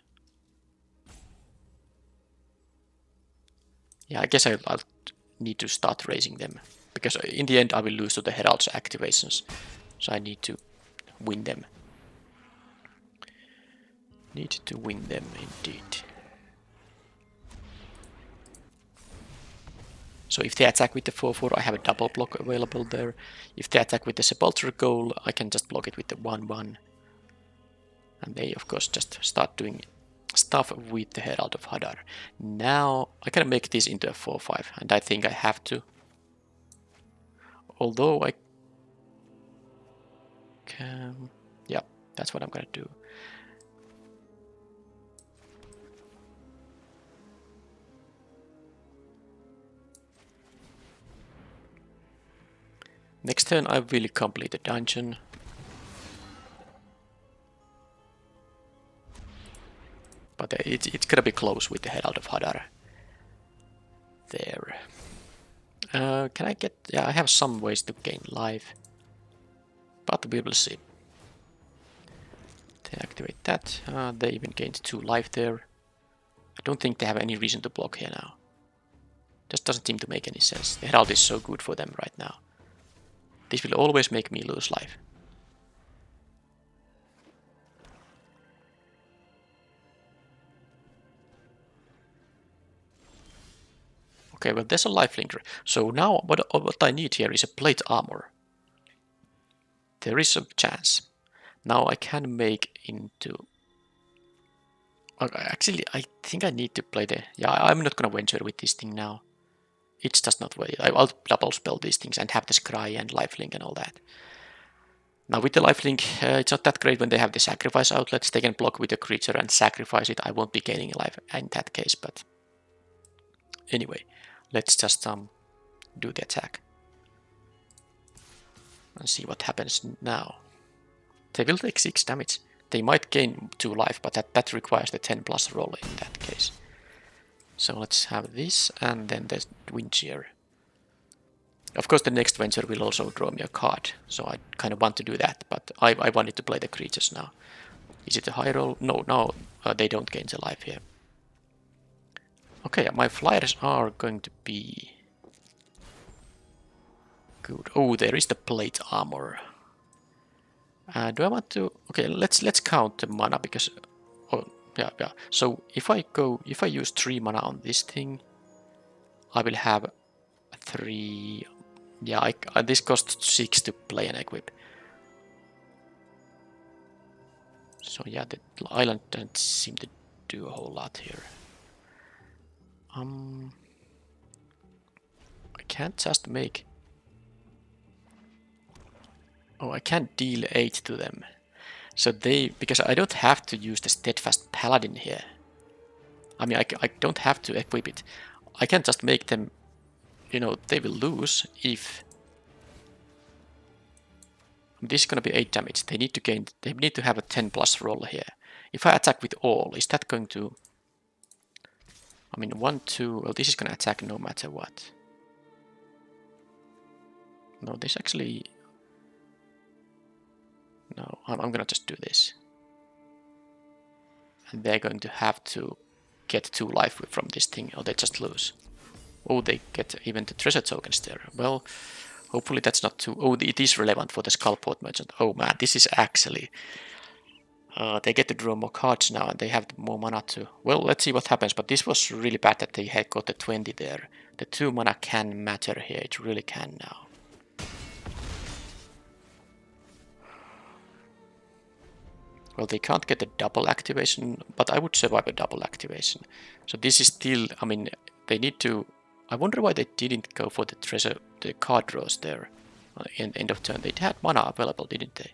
Yeah, I guess I'll need to start raising them. Because in the end I will lose to the Herald's activations. So I need to win them. Need to win them indeed. So if they attack with the 4-4, I have a double block available there. If they attack with the Sepulchre Goal, I can just block it with the 1-1. And they of course just start doing stuff with the Herald of Hadar. Now I can make this into a 4-5, and I think I have to Although I can... Yeah, that's what I'm gonna do. Next turn I will complete the dungeon. But it's gonna be close with the Herald of Hadar. There. Can I get... Yeah, I have some ways to gain life. But we will see. Deactivate that. They even gained 2 life there. I don't think they have any reason to block here now. Just doesn't seem to make any sense. The Herald is so good for them right now. This will always make me lose life. Okay, well there's a lifelinker. So now what I need here is a plate armor. There is a chance. Now I can make into... Actually, I think I need to play the... Yeah, I'm not gonna venture with this thing now. It's just not worth it. I'll double spell these things and have the scry and lifelink and all that. Now with the lifelink, it's not that great when they have the sacrifice outlets. They can block with a creature and sacrifice it. I won't be gaining life in that case, but... Anyway, let's just do the attack. And see what happens now. They will take 6 damage. They might gain 2 life, but that requires the 10 plus roll in that case. So let's have this, and then the Windseer. Of course the next venture will also draw me a card, so I kind of want to do that, but I wanted to play the creatures now. Is it a high roll? No, they don't gain the life here. Okay, my flyers are going to be... good. Oh, there is the plate armor. Do I want to... Okay, let's count the mana because... Oh, yeah. So if I use 3 mana on this thing, I will have 3... Yeah, this costs 6 to play and equip. So yeah, the island doesn't seem to do a whole lot here. I can't just make... Oh, I can't deal 8 to them. So because I don't have to use the Steadfast Paladin here. I mean, I don't have to equip it. I can just make them, you know, they will lose if... This is gonna be 8 damage. They need to have a 10 plus roll here. If I attack with all, is that going to... I mean, 1, 2... Well, this is gonna attack no matter what. No, this actually... No, I'm gonna just do this. And they're going to have to get 2 life from this thing, or they just lose. Oh, they get even the treasure tokens there. Well, hopefully that's not too... Oh, it is relevant for the Skullport Merchant. Oh man, this is actually... they get to draw more cards now, and they have more mana too. Well, let's see what happens, but this was really bad that they had got the 20 there. The 2 mana can matter here, it really can now. Well, they can't get a double activation, but I would survive a double activation. So this is still, I mean, they need to... I wonder why they didn't go for the treasure, the card draws there in end of turn. They had mana available, didn't they?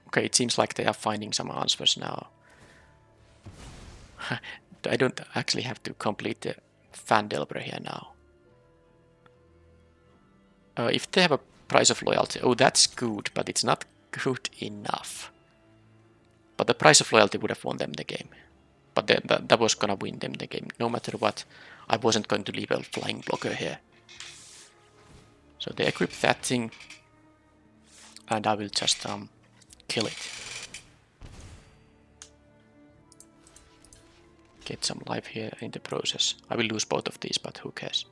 Okay, it seems like they are finding some answers now. I don't actually have to complete the Fandelver here now. If they have a price of loyalty, oh, that's good, but it's not good enough. But the price of loyalty would have won them the game. But that was gonna win them the game, no matter what. I wasn't going to leave a flying blocker here. So they equip that thing, and I will just kill it. Get some life here in the process. I will lose both of these, but who cares?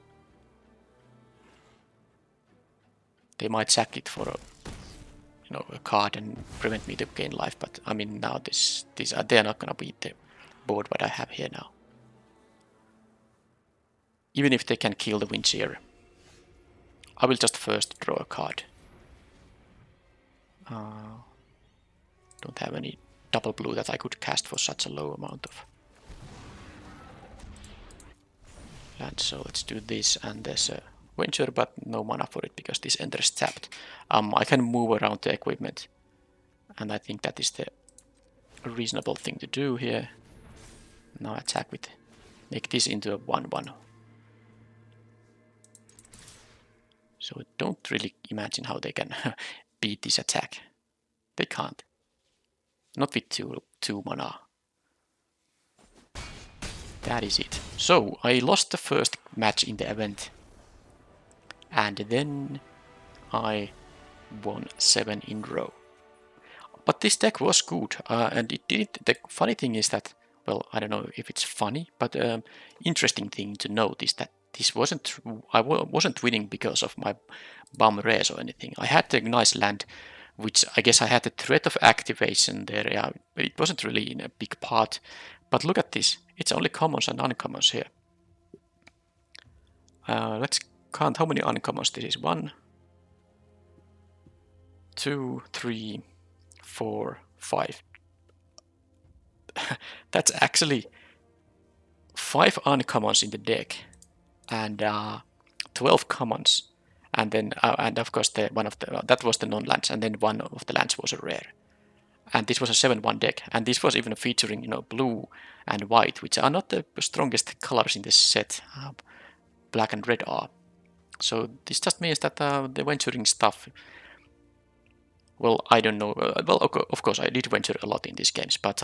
They might sack it for a card and prevent me to gain life, but I mean now they are not gonna beat the board what I have here now. Even if they can kill the Windseer, I will just first draw a card. Don't have any double blue that I could cast for such a low amount of land. So let's do this, and there's a venture, but no mana for it because this ender is tapped. I can move around the equipment, and I think that is the reasonable thing to do here. Now attack with, make this into a 1/1. So don't really imagine how they can beat this attack. They can't. Not with two mana. That is it. So I lost the first match in the event, and then I won 7 in a row. But this deck was good, and it did. The funny thing is that, well, I don't know if it's funny, but interesting thing to note is that this wasn't. I wasn't winning because of my bum rares or anything. I had a nice land, which I guess I had the threat of activation there. Yeah, it wasn't really in a big part. But look at this. It's only commons and uncommons here. Let's count how many uncommons this is. 1, 2, 3, 4, 5. That's actually 5 uncommons in the deck and 12 commons, and then and of course the one of the that was the non-lands, and then one of the lands was a rare. And this was a 7/1 deck, and this was even featuring blue and white, which are not the strongest colors in this set. Black and red are. So this just means that the venturing stuff. Well, I don't know. Well, of course, I did venture a lot in these games, but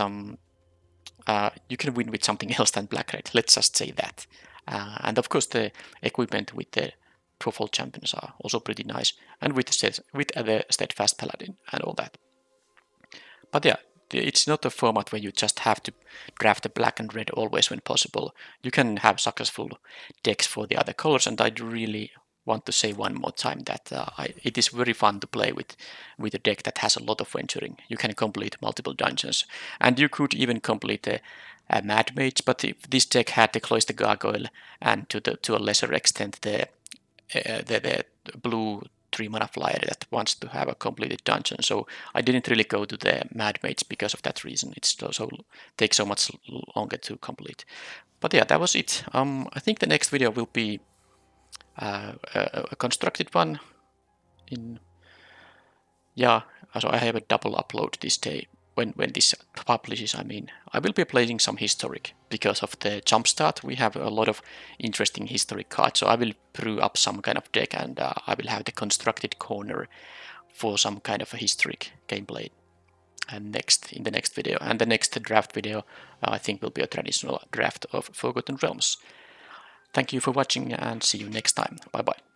you can win with something else than black-red. Let's just say that. And of course, the equipment with the profile champions are also pretty nice, and with the steadfast paladin and all that. But yeah, it's not a format where you just have to draft the black and red always when possible. You can have successful decks for the other colors, and I really want to say one more time that it is very fun to play with a deck that has a lot of venturing. You can complete multiple dungeons, and you could even complete a Mad Mage, but if this deck had the Cloister Gargoyle and to a lesser extent the blue 3-mana flyer that wants to have a completed dungeon, so I didn't really go to the Mad Mage because of that reason. It takes so much longer to complete. But yeah, that was it. I think the next video will be a constructed one. So I have a double upload this day. When this publishes, I mean, I will be playing some historic because of the jumpstart. We have a lot of interesting historic cards, so I will brew up some kind of deck, and I will have the constructed corner for some kind of a historic gameplay. And in the next video, and the next draft video, I think will be a traditional draft of Forgotten Realms. Thank you for watching, and see you next time. Bye bye.